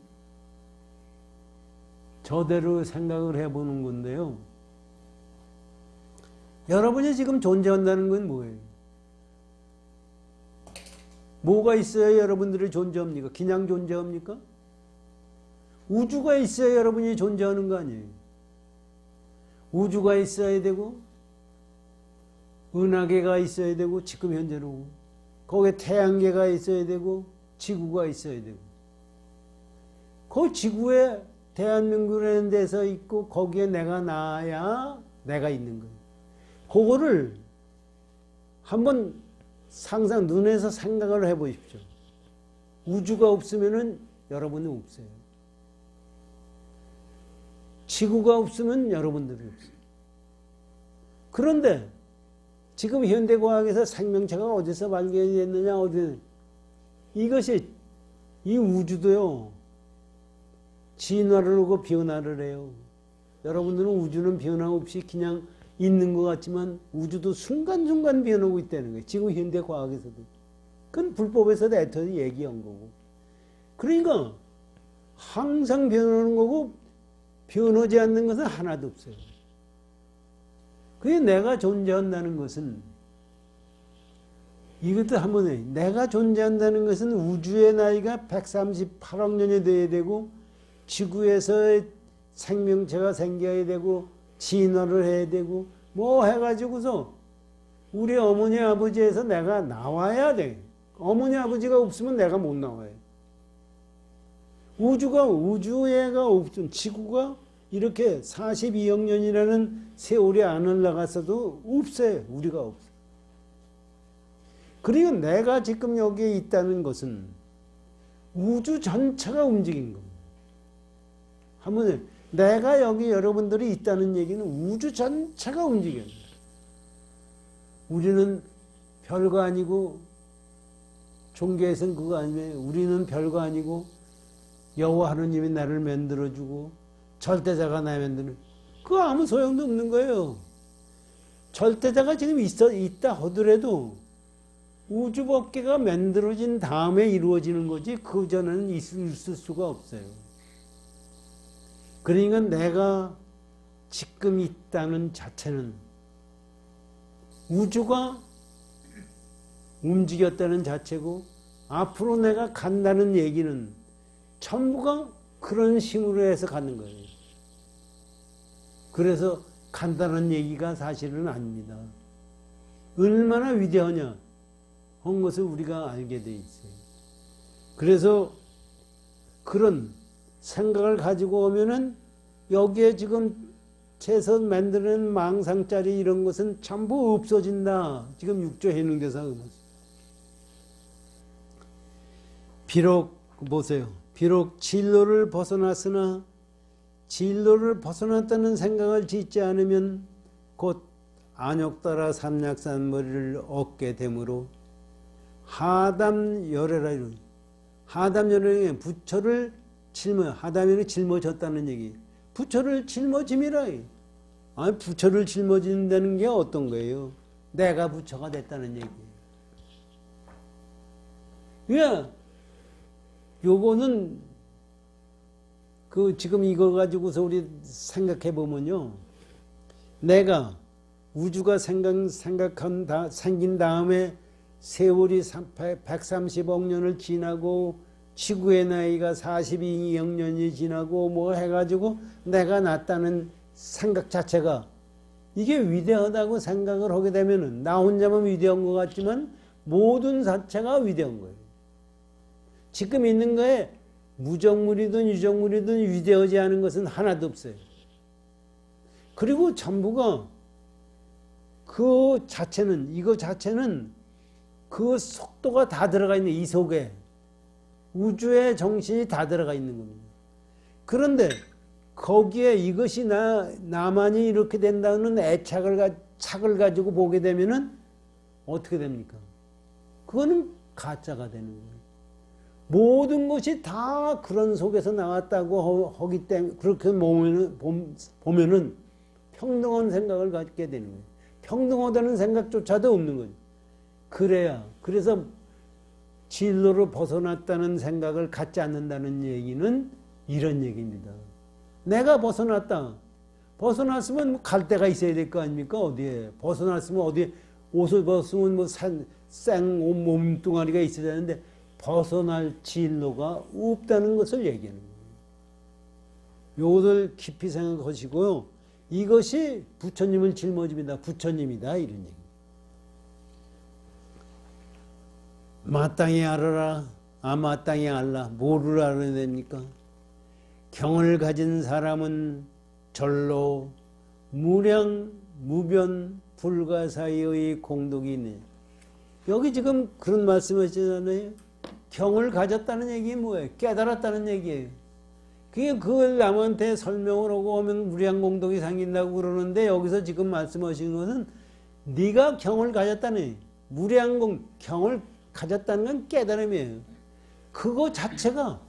저대로 생각을 해보는 건데요. 여러분이 지금 존재한다는 건 뭐예요? 뭐가 있어야 여러분들이 존재합니까? 그냥 존재합니까? 우주가 있어야 여러분이 존재하는 거 아니에요? 우주가 있어야 되고 은하계가 있어야 되고 지금 현재로 거기에 태양계가 있어야 되고 지구가 있어야 되고 그 지구에 대한민국이라는 데서 있고 거기에 내가 나야 내가 있는 거예요. 그거를 한번 눈에서 생각을 해보십시오. 우주가 없으면은 여러분은 없어요. 지구가 없으면 여러분들이 없어요. 그런데 지금 현대과학에서 생명체가 어디서 발견이 됐느냐 이것이 이 우주도요 진화를 하고 변화를 해요. 여러분들은 우주는 변화 없이 그냥 있는 것 같지만 우주도 순간순간 변하고 있다는 거예요. 지금 현대과학에서도. 그건 불법에서도 애터리 얘기한 거고. 그러니까 항상 변하는 거고 변하지 않는 것은 하나도 없어요. 그게 내가 존재한다는 것은 이것도 한번 해. 내가 존재한다는 것은 우주의 나이가 138억 년이 돼야 되고 지구에서 생명체가 생겨야 되고 진화를 해야 되고 뭐 해가지고서 우리 어머니 아버지에서 내가 나와야 돼. 어머니 아버지가 없으면 내가 못 나와요. 우주애가 없으면 지구가 이렇게 42억 년이라는 세월이 안 올라갔어도 없어요. 우리가 없어요. 그리고 내가 지금 여기에 있다는 것은 우주 전체가 움직인 겁니다. 한번 내가 여기 여러분들이 있다는 얘기는 우주 전체가 움직여요. 우리는 별거 아니고 종교에서는 그거 아니에요. 우리는 별거 아니고 여호와 하느님이 나를 만들어주고 절대자가 나 만드는 그거 아무 소용도 없는 거예요. 절대자가 지금 있다 하더라도 우주법계가 만들어진 다음에 이루어지는 거지 그 전에는 있을 수가 없어요. 그러니까 내가 지금 있다는 자체는 우주가 움직였다는 자체고 앞으로 내가 간다는 얘기는 전부가 그런 힘으로 해서 가는 거예요. 그래서 간다는 얘기가 사실은 아닙니다. 얼마나 위대하냐 한 것을 우리가 알게 돼 있어요. 그래서 그런 생각을 가지고 오면은 여기에 지금 채서 만드는 망상짜리 이런 것은 전부 없어진다. 지금 육조 해능대사가 비록 보세요. 비록 진로를 벗어났으나 진로를 벗어났다는 생각을 짓지 않으면 곧 안욕 따라 삼약산머리를 얻게 되므로 하담열애라 이런 하담열애에 부처를 하담열이 짊어졌다는 얘기. 부처를 짊어짐이라. 아니 부처를 짊어진다는 게 어떤 거예요? 내가 부처가 됐다는 얘기예요. 왜? 요거는 지금 이거 가지고서 우리 생각해 보면요. 내가 우주가 생긴 다음에 세월이 130억 년을 지나고 지구의 나이가 42억 년이 지나고 뭐 해가지고 내가 났다는 생각 자체가 이게 위대하다고 생각을 하게 되면은 나 혼자만 위대한 것 같지만 모든 자체가 위대한 거예요. 지금 있는 거에 무정물이든 유정물이든 위대하지 않은 것은 하나도 없어요. 그리고 전부가 이거 자체는 그 속도가 다 들어가 있는 이 속에 우주의 정신이 다 들어가 있는 겁니다. 그런데 거기에 이것이 나만이 이렇게 된다는 착을 가지고 보게 되면은 어떻게 됩니까? 그거는 가짜가 되는 거예요. 모든 것이 다 그런 속에서 나왔다고 하기 때문에 그렇게 보면은 평등한 생각을 갖게 되는 거예요. 평등하다는 생각조차도 없는 거예요. 그래서 진로를 벗어났다는 생각을 갖지 않는다는 얘기는 이런 얘기입니다. 내가 벗어났으면 갈 데가 있어야 될 거 아닙니까? 어디에? 벗어났으면 어디에? 옷을 벗으면 생 몸뚱아리가 있어야 되는데 벗어날 진로가 없다는 것을 얘기하는 거예요. 이것을 깊이 생각하시고요. 이것이 부처님을 짊어집니다. 부처님이다 이런 얘기. 마땅히 알아라. 마땅히 알라. 뭐를 알아야 됩니까? 경을 가진 사람은 절로 무량 무변 불가사의의 공덕이 있네. 여기 지금 그런 말씀하시잖아요. 경을 가졌다는 얘기 뭐예요? 깨달았다는 얘기예요. 그걸 남한테 설명을 하고 하면 무량공덕이 생긴다고 그러는데 여기서 지금 말씀하시는 것은 네가 경을 가졌다네. 경을 가졌다는 건 깨달음이에요. 그거 자체가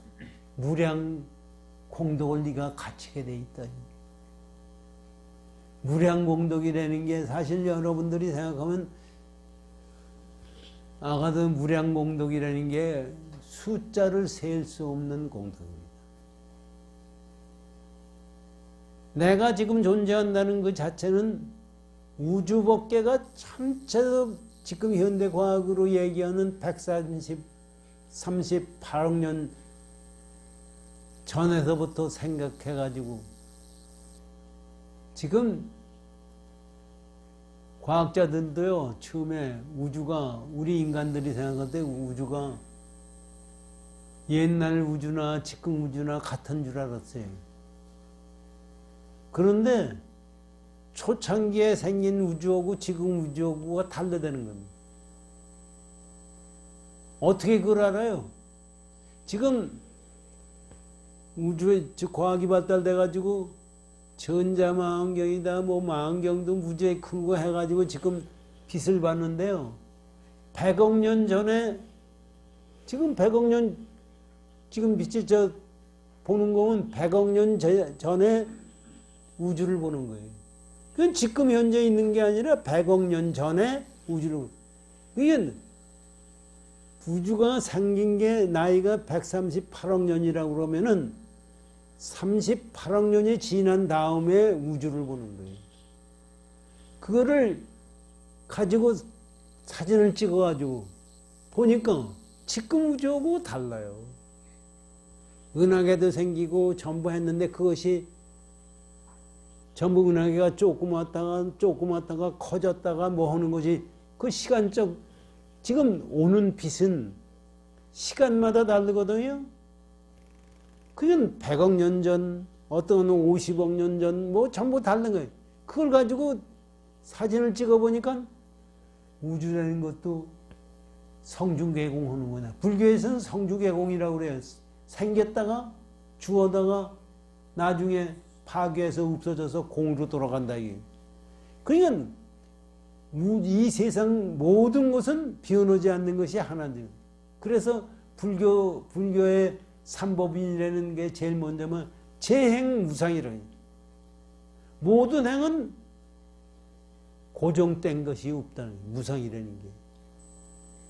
무량공덕을 네가 갖추게 돼 있다. 무량공덕이라는 게 사실 여러분들이 생각하면 아가도 무량공덕이라는 게 숫자를 셀 수 없는 공덕입니다. 내가 지금 존재한다는 그 자체는 우주법계가 전체로 지금 현대과학으로 얘기하는 138억 년 전에서부터 생각해가지고 지금 과학자들도요, 처음에 우리 인간들이 생각할 때 우주가 옛날 우주나 지금 우주나 같은 줄 알았어요. 그런데 초창기에 생긴 우주하고 지금 우주하고가 다르다는 겁니다. 어떻게 그걸 알아요? 지금 우주에 과학이 발달돼가지고 전자망원경이다, 망원경도 무지하게 큰 거 해가지고 지금 빛을 봤는데요. 100억 년 전에, 지금 100억 년, 지금 빛이 보는 거는 100억 년 전에 우주를 보는 거예요. 그건 지금 현재 있는 게 아니라 100억 년 전에 우주로. 이게 우주가 생긴 게 나이가 138억 년이라고 그러면은 38억 년이 지난 다음에 우주를 보는 거예요. 그거를 가지고 사진을 찍어가지고 보니까 지금 우주하고 달라요. 은하계도 생기고 전부 했는데 그것이 전부 은하계가 조그맣다가 커졌다가 뭐 하는 것이 그 시간적 지금 오는 빛은 시간마다 다르거든요. 그건 100억 년 전, 어떤 50억 년 전, 뭐 전부 다른 거예요. 그걸 가지고 사진을 찍어보니까 우주라는 것도 성중개공 하는 거냐. 불교에서는 성중개공이라고 그래요. 생겼다가 죽어다가 나중에 파괴해서 없어져서 공으로 돌아간다. 이게. 그러니까 이 세상 모든 것은 변하지 않는 것이 하나님. 그래서 불교의 삼법인이라는 게 제일 먼저면 재행무상이라는. 모든 행은 고정된 것이 없다는 거예요. 무상이라는 게.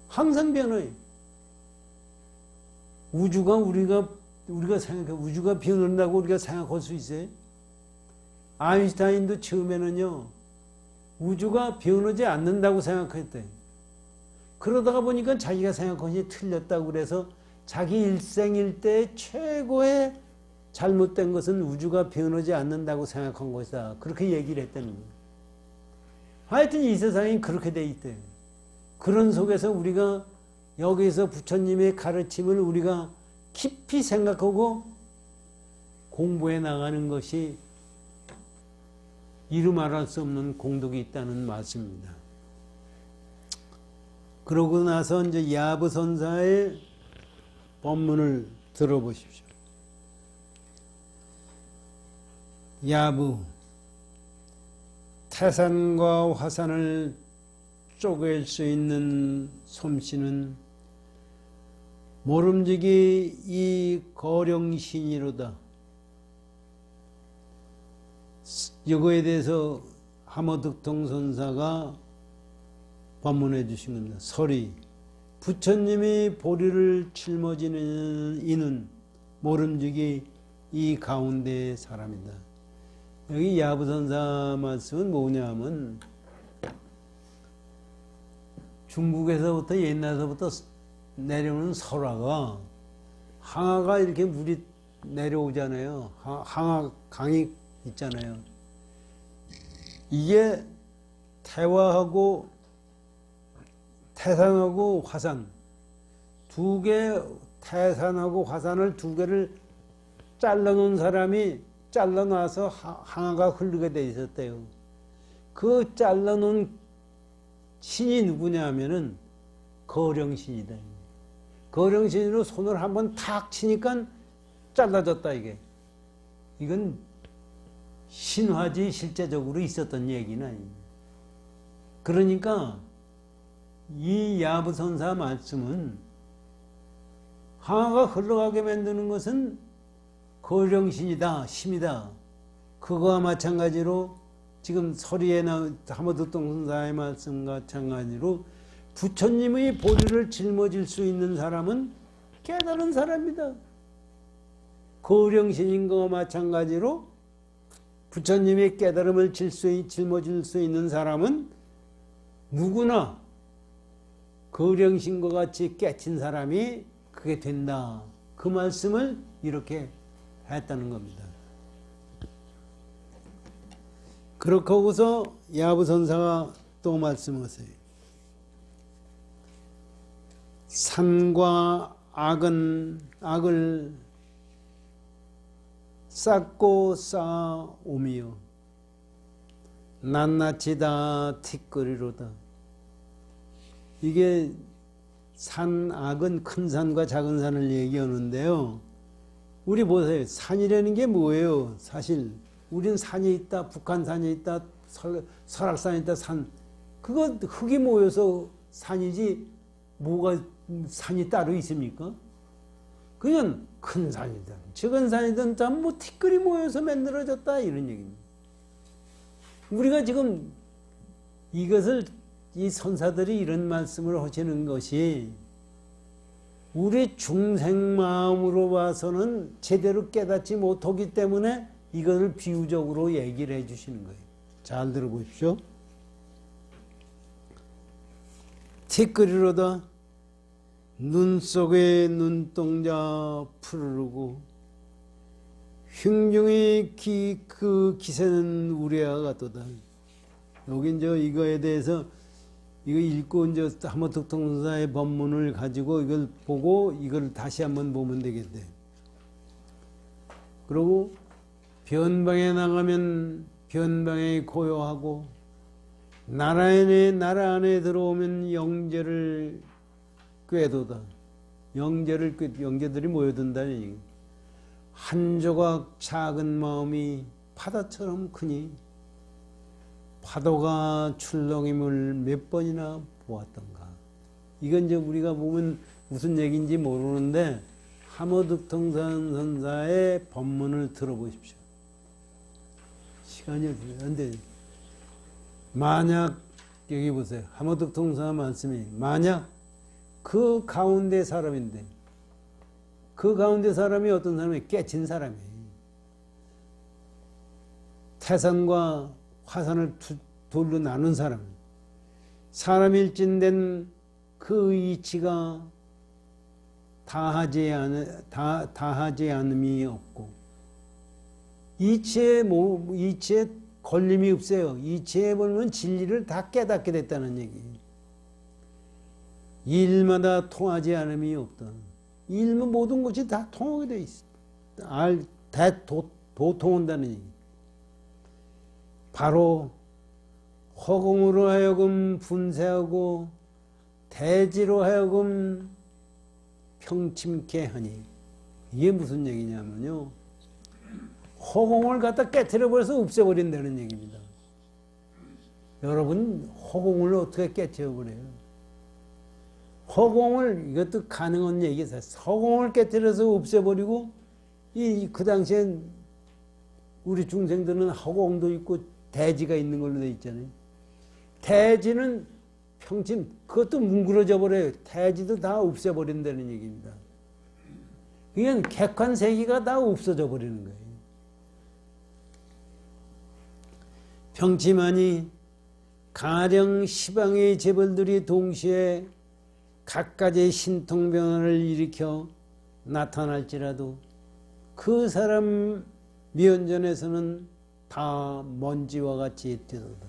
항상 변해요. 우주가 우리가 생각해 우주가 변한다고 우리가 생각할 수 있어요? 아인슈타인도 처음에는요 우주가 변하지 않는다고 생각했대요. 그러다가 보니까 자기가 생각한 것이 틀렸다고 그래서 자기 일생일대 최고의 잘못된 것은 우주가 변하지 않는다고 생각한 것이다. 그렇게 얘기를 했다는 거예요. 하여튼 이 세상이 그렇게 돼 있대요. 그런 속에서 우리가 여기서 부처님의 가르침을 우리가 깊이 생각하고 공부해 나가는 것이 이루 말할 수 없는 공덕이 있다는 말씀입니다. 그러고 나서 이제 야부선사의 법문을 들어보십시오. 야부, 태산과 화산을 쪼갤 수 있는 솜씨는 모름지기 이 거령신이로다. 이거에 대해서 하모득통선사가 법문해 주신 겁니다. 설이 부처님이 보리를 짊어지는 이는 모름지기 이 가운데의 사람이다. 여기 야부선사 말씀은 뭐냐면 중국에서부터 옛날서부터 내려오는 설화가 항아가 이렇게 물이 내려오잖아요. 항아 강이 있잖아요. 이게 태화하고 태산하고 화산 두 개, 태산하고 화산을 두 개를 잘라놓은 사람이 잘라놔서 항아가 흐르게 돼 있었대요. 그 잘라놓은 신이 누구냐 하면은 거령신이다. 거령신으로 손을 한번 탁 치니까 잘라졌다 이게. 이건 신화지 실제적으로 있었던 얘기는 아닙니다. 그러니까 이 야부선사 말씀은 항아가 흘러가게 만드는 것은 거령신이다, 심이다. 그거와 마찬가지로 지금 서리에 나온 하모득통선사의 말씀과 마찬가지로 부처님의 보리를 짊어질 수 있는 사람은 깨달은 사람이다. 거령신인 것과 마찬가지로 부처님의 깨달음을 짊어질 수 있는 사람은 누구나 거령신과 같이 깨친 사람이 그게 된다. 그 말씀을 이렇게 했다는 겁니다. 그렇게 하고서 야부선사가 또 말씀하세요. 산과 악을 쌓고 쌓아오미요 낱낱이 다 티끌이로다. 이게 악은 큰 산과 작은 산을 얘기하는데요. 우리 보세요. 산이라는 게 뭐예요? 사실 우린 산이 있다, 북한산이 있다, 설악산이 있다, 산. 그거 흙이 모여서 산이지 뭐가 산이 따로 있습니까? 그냥 큰 산이든 작은 산이든 다 뭐 티끌이 모여서 만들어졌다 이런 얘기입니다. 우리가 지금 이것을 이 선사들이 이런 말씀을 하시는 것이 우리 중생 마음으로 봐서는 제대로 깨닫지 못하기 때문에 이것을 비유적으로 얘기를 해 주시는 거예요. 잘 들어보십시오. 티끌이로다 눈 속에 눈동자 푸르르고 흉중의 그 기세는 우레와 같도다. 여기 이제 이거에 대해서 이거 읽고 이제 하모특통사의 법문을 가지고 이걸 보고 이걸 다시 한번 보면 되겠대. 그리고 변방에 나가면 변방에 고요하고 나라 안에 들어오면 영제를 꾀도다. 영제들이 모여든다는 얘기. 한 조각 작은 마음이 바다처럼 크니 파도가 출렁임을 몇 번이나 보았던가. 이건 이제 우리가 보면 무슨 얘기인지 모르는데 하모득통산 선사의 법문을 들어보십시오. 시간이 없는데 만약 여기 보세요. 하모득통사 말씀이 만약 그 가운데 사람인데 그 가운데 사람이 어떤 사람이 깨친 사람이에요. 태산과 화산을 둘로 나눈 사람. 사람일진된 그 이치가 다하지 않음이 없고 이치에 걸림이 없어요. 이치에 보면 진리를 다 깨닫게 됐다는 얘기. 일마다 통하지 않음이 없다. 일은 모든 것이 다 통하게 돼 있어. 도통한다는 얘기. 바로 허공으로 하여금 분쇄하고 대지로 하여금 평침케 하니. 이게 무슨 얘기냐면요. 허공을 갖다 깨트려버려서 없애버린다는 얘기입니다. 여러분, 허공을 어떻게 깨트려버려요? 허공을, 이것도 가능한 얘기죠. 허공을 깨트려서 없애버리고, 그 당시엔 우리 중생들은 허공도 있고 대지가 있는 걸로 돼 있잖아요. 대지는 평침, 그것도 뭉그러져 버려요. 대지도 다 없애버린다는 얘기입니다. 그냥 객관세계가 다 없어져 버리는 거예요. 평침하니 가령 시방의 재벌들이 동시에 각가지 신통변화를 일으켜 나타날지라도 그 사람 면전에서는 다 먼지와 같이 되도다.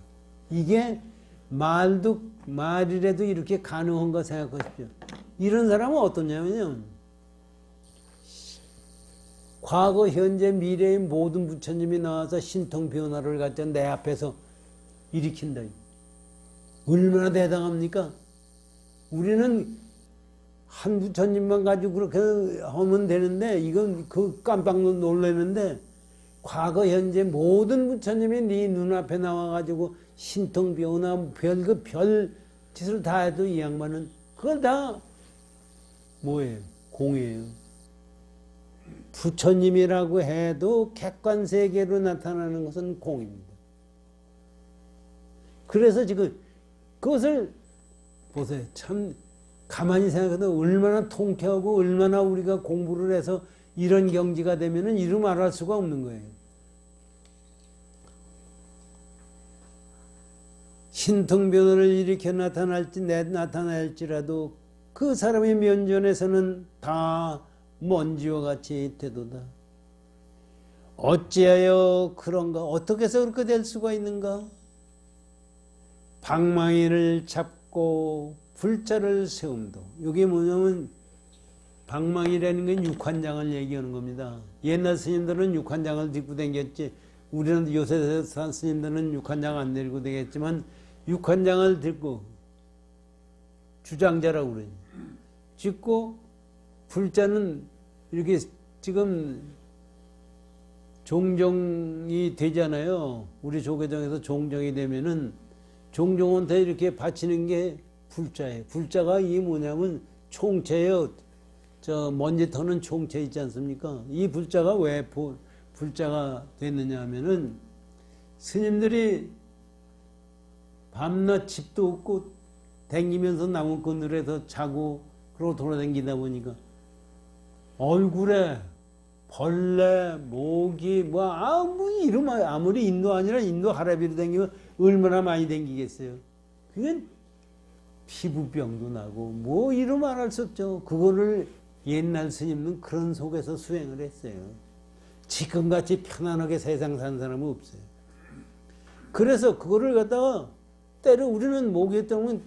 이게 말이라도 이렇게 가능한가 생각하십시오. 이런 사람은 어떠냐면요. 과거, 현재, 미래의 모든 부처님이 나와서 신통 변화를 갖다 내 앞에서 일으킨다. 얼마나 대단합니까? 우리는 한 부처님만 가지고 그렇게 하면 되는데, 이건 그 깜빡 놀라는데, 과거, 현재 모든 부처님이 네 눈앞에 나와가지고 신통 변화, 별 짓을 다 해도 이 양반은 그걸 다 뭐예요? 공이에요. 부처님이라고 해도 객관세계로 나타나는 것은 공입니다. 그래서 지금 그것을 보세요. 참 가만히 생각해도 얼마나 통쾌하고 얼마나 우리가 공부를 해서 이런 경지가 되면은 이루 말할 수가 없는 거예요. 신통변화를 일으켜 나타날지라도 그 사람의 면전에서는 다 먼지와 같이 되도다. 어찌하여 그런가? 어떻게 해서 그렇게 될 수가 있는가? 방망이를 잡고 불자를 세움도. 이게 뭐냐면 방망이라는 건 육환장을 얘기하는 겁니다. 옛날 스님들은 육환장을 딛고 다녔지. 우리는 요새 스님들은 육환장 안 내리고 다녔지만 육환장을 딛고 주장자라고 그래요. 짚고 불자는 이렇게 지금 종정이 되잖아요. 우리 조계정에서 종정이 되면은 종종한테 이렇게 바치는 게 불자예요. 불자가 이게 뭐냐면 총체예요. 저 먼지 터는 총체 있지 않습니까? 이 불자가 왜 불자가 됐느냐 하면은 스님들이 밤낮 집도 없고 댕기면서 나무 그늘에서 자고 그러고 돌아다니다 보니까 얼굴에 벌레, 모기, 이름 아무리 인도 아니라 인도 할아비로 댕기면 얼마나 많이 댕기겠어요. 그건 피부병도 나고 이름 안 할 수 없죠. 그거를 옛날 스님은 그런 속에서 수행을 했어요. 지금같이 편안하게 세상 산 사람은 없어요. 그래서 그거를 갖다가 우리는 모기에 때문에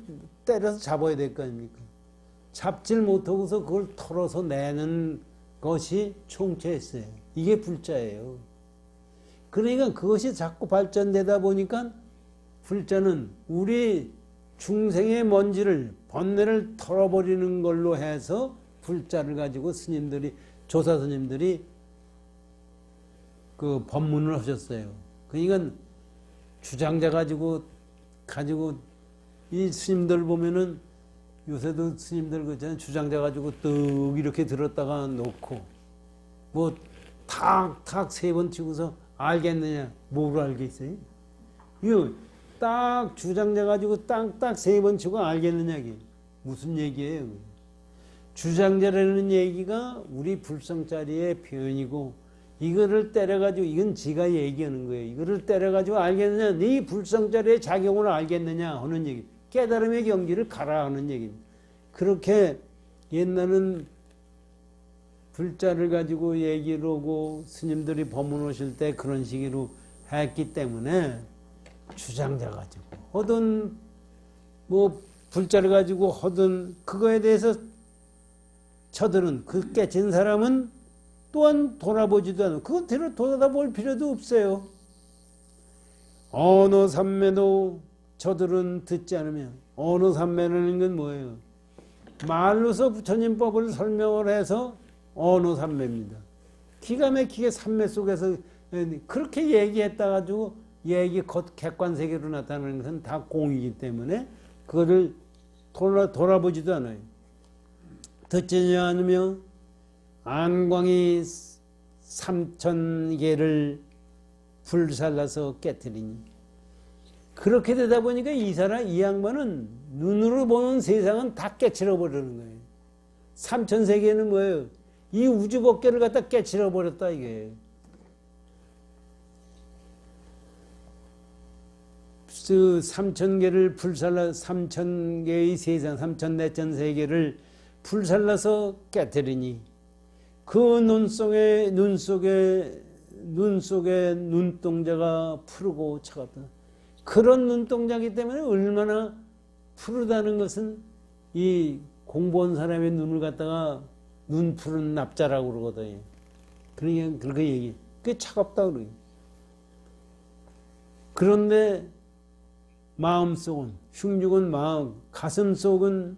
때려서 잡아야 될 거 아닙니까? 잡질 못하고서 그걸 털어서 내는 것이 총체했어요. 이게 불자예요. 그러니까 그것이 자꾸 발전되다 보니까 불자는 우리 중생의 먼지를 번뇌를 털어버리는 걸로 해서 불자를 가지고 조사 스님들이 그 법문을 하셨어요. 그러니까 주장자 가지고 이 스님들 보면은 요새도 스님들 그잖아요. 주장자 가지고 뚝 이렇게 들었다가 놓고 탁탁 3번 치고서 알겠느냐? 뭘 알겠어요? 이거 딱 주장자 가지고 딱딱 3번 치고 알겠느냐? 이게 무슨 얘기예요? 주장자라는 얘기가 우리 불성자리의 표현이고 이거를 때려가지고 이건 지가 얘기하는 거예요. 이거를 때려가지고 알겠느냐? 네 불성자리의 작용을 알겠느냐? 하는 얘기. 깨달음의 경지를 가라 하는 얘기입니다. 그렇게 옛날은 불자를 가지고 얘기를 하고 스님들이 법문하실 때 그런 식으로 했기 때문에 주장자 가지고 하든 불자를 가지고 하든 그거에 대해서 저들은 그 깨친 사람은 또한 돌아보지도 않고 그거 돌아볼 필요도 없어요. 어느 삼매도 저들은 듣지 않으면 어느 삼매라는 건 뭐예요? 말로서 부처님법을 설명을 해서 어느 삼매입니다. 기가 막히게 삼매 속에서 그렇게 얘기했다 가지고 객관세계로 나타나는 것은 다 공이기 때문에 그거를 돌아보지도 않아요. 듣지 않으며 안광이 3000개를 불살라서 깨뜨리니 그렇게 되다 보니까 이 양반은 눈으로 보는 세상은 다 깨치러 버리는 거예요. 3000세계는 뭐예요? 이 우주법계를 갖다 깨치러 버렸다 이게. 3000개를 불살라 3000개의 세상 3000내천 세계를 불살라서 깨뜨리니 그 눈속에 눈동자가 푸르고 차갑다. 그런 눈동자이기 때문에 얼마나 푸르다는 것은 이 공부한 사람의 눈을 갖다가 눈 푸른 납자라고 그러거든요. 그러니까 그렇게 얘기. 그게 차갑다 그래요. 그런데 마음속은 흉죽은 마음, 가슴속은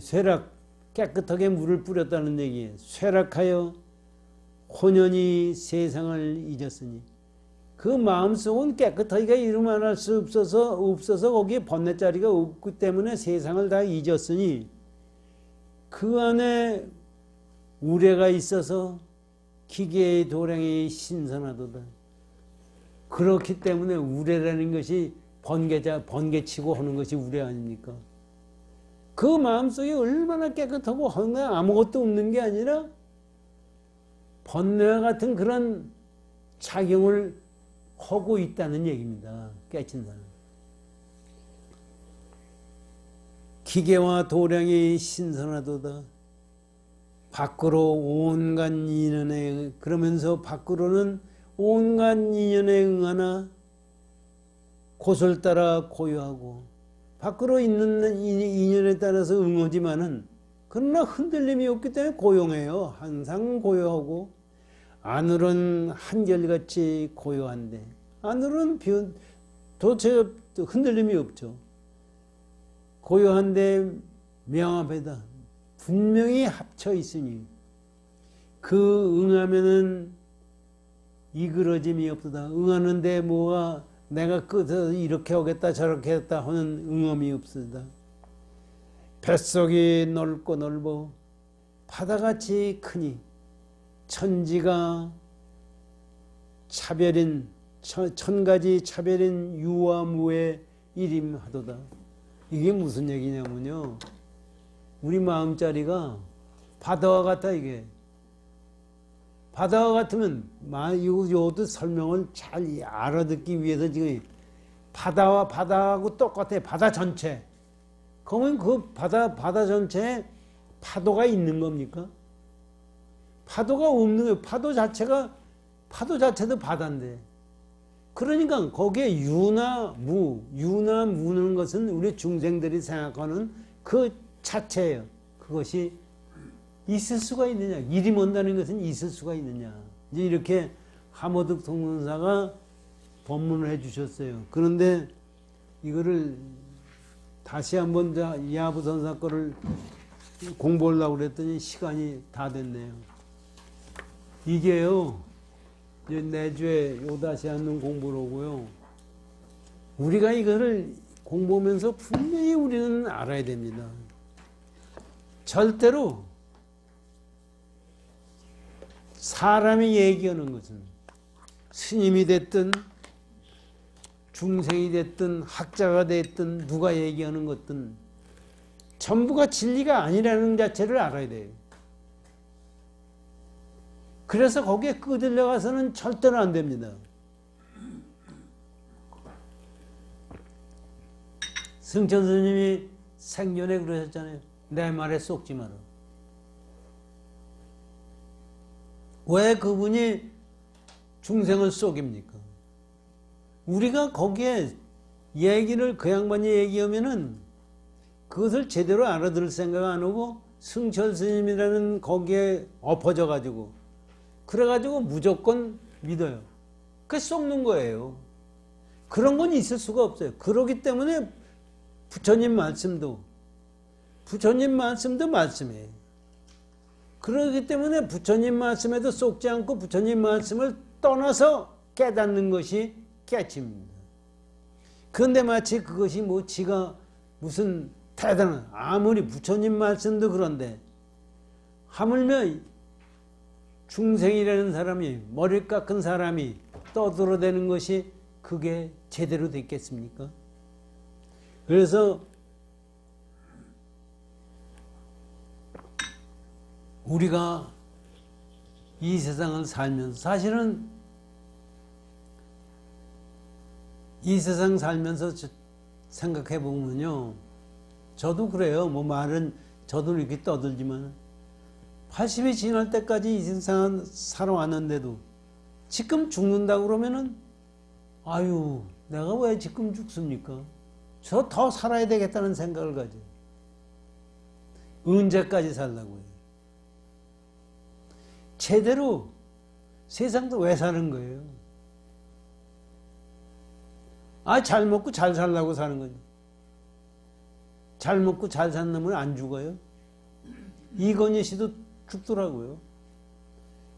쇠락 깨끗하게 물을 뿌렸다는 얘기예요. 쇠락하여 혼연히 세상을 잊었으니 그 마음속은 깨끗하기가 이루말할 수 없어서 거기에 번뇌자리가 없기 때문에 세상을 다 잊었으니 그 안에 우레가 있어서 기계의 도량이 신선하도다. 그렇기 때문에 우레라는 것이 번개치고 하는 것이 우레 아닙니까? 그 마음속이 얼마나 깨끗하고 아무것도 없는 게 아니라 번뇌와 같은 그런 작용을 하고 있다는 얘기입니다. 깨친 사람. 기계와 도량이 신선하도다. 밖으로 온갖 인연에 그러면서 밖으로는 온갖 인연에 응하나 곳을 따라 고요하고 밖으로 있는 인연에 따라서 응하지만은 그러나 흔들림이 없기 때문에 고용해요. 항상 고요하고 안으로는 한결같이 고요한데 안으로는 도대체 흔들림이 없죠. 고요한데 명합하다. 분명히 합쳐 있으니 그 응하면은 이그러짐이 없다. 응하는데 뭐가 내가 끝에서 이렇게 하겠다 저렇게 했다 하는 응엄이 없다. 뱃속이 넓고 넓어 바다같이 크니 천지가 차별인 천가지 차별인 유와 무의 일임하도다. 이게 무슨 얘기냐면요. 우리 마음자리가 바다와 같아 이게. 바다와 같으면 이것도 설명을 잘 알아듣기 위해서 지금 바다하고 똑같아요. 바다 전체. 그러면 그 바다 전체에 파도가 있는 겁니까? 파도가 없는 거예요. 파도 자체도 바다인데. 그러니까 거기에 유나 무는 것은 우리 중생들이 생각하는 그 자체예요. 그것이 있을 수가 있느냐. 일이 뭔다는 것은 있을 수가 있느냐. 이제 이렇게 하모득 통문사가 법문을 해 주셨어요. 그런데 이거를 다시 한번 이하부선사 거를 공부하려고 그랬더니 시간이 다 됐네요. 이게요, 내주에 요다시 않는 공부로고요. 우리가 이거를 공부하면서 분명히 우리는 알아야 됩니다. 절대로 사람이 얘기하는 것은 스님이 됐든 중생이 됐든 학자가 됐든 누가 얘기하는 것든 전부가 진리가 아니라는 자체를 알아야 돼요. 그래서 거기에 끄들려가서는 절대로 안 됩니다. 승천 스님이 생전에 그러셨잖아요. 내 말에 쏙지 마라. 왜 그분이 중생을 속입니까? 우리가 거기에 얘기를 그 양반이 얘기하면은 그것을 제대로 알아들을 생각 안 하고 승철 스님이라는 거기에 엎어져 가지고 그래가지고 무조건 믿어요. 그게 속는 거예요. 그런 건 있을 수가 없어요. 그러기 때문에 부처님 말씀도 말씀이에요. 그러기 때문에 부처님 말씀에도 속지 않고 부처님 말씀을 떠나서 깨닫는 것이 깨침입니다. 그런데 마치 그것이 지가 무슨 대단한, 아무리 부처님 말씀도 그런데 하물며 중생이라는 사람이, 머리 깎은 사람이 떠들어대는 것이 그게 제대로 됐겠습니까? 그래서 우리가 이 세상을 살면서, 사실은 이 세상 살면서 생각해 보면요, 저도 그래요. 말은 저도 이렇게 떠들지만 80이 지날 때까지 이 세상을 살아왔는데도 지금 죽는다고 그러면은 아유, 내가 왜 지금 죽습니까? 저 더 살아야 되겠다는 생각을 가져요. 언제까지 살라고요? 제대로 세상도 왜 사는 거예요? 잘 먹고 잘 살라고 사는 거죠. 잘 먹고 잘 산 놈은 안 죽어요? 이건희 씨도 죽더라고요.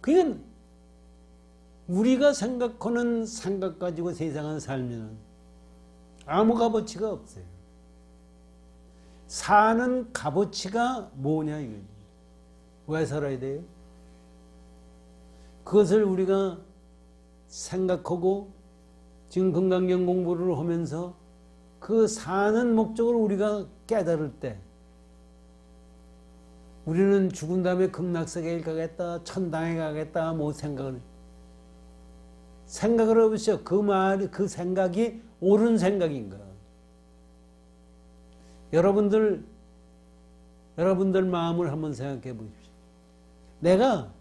그러니까 우리가 생각하는 생각 가지고 세상을 살면 아무 값어치가 없어요. 사는 값어치가 뭐냐 이거죠. 왜 살아야 돼요? 그것을 우리가 생각하고 지금 금강경 공부를 하면서 그 사는 목적을 우리가 깨달을 때 우리는 죽은 다음에 극락세계에 가겠다, 천당에 가겠다, 생각을 해보시죠. 그 생각이 옳은 생각인가? 여러분들 마음을 한번 생각해 보십시오. 내가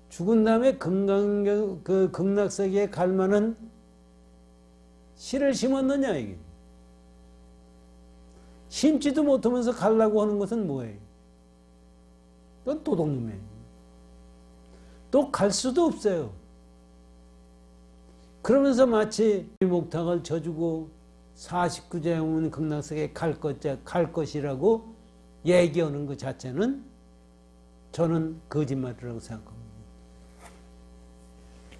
죽은 다음에 극락세계에 갈 만한 씨를 심었느냐, 이게. 심지도 못하면서 가려고 하는 것은 뭐예요? 그건 도둑놈이에요. 또 갈 수도 없어요. 그러면서 마치 목탁을 쳐주고 49제 오면 극락세계에 갈 것이라고 얘기하는 것 자체는 저는 거짓말이라고 생각합니다.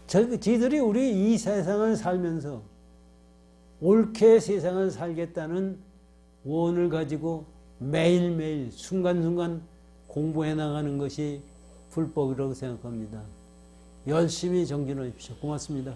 저희들이 우리 이 세상을 살면서 옳게 세상을 살겠다는 원을 가지고 매일매일 순간순간 공부해 나가는 것이 불법이라고 생각합니다. 열심히 정진하십시오. 고맙습니다.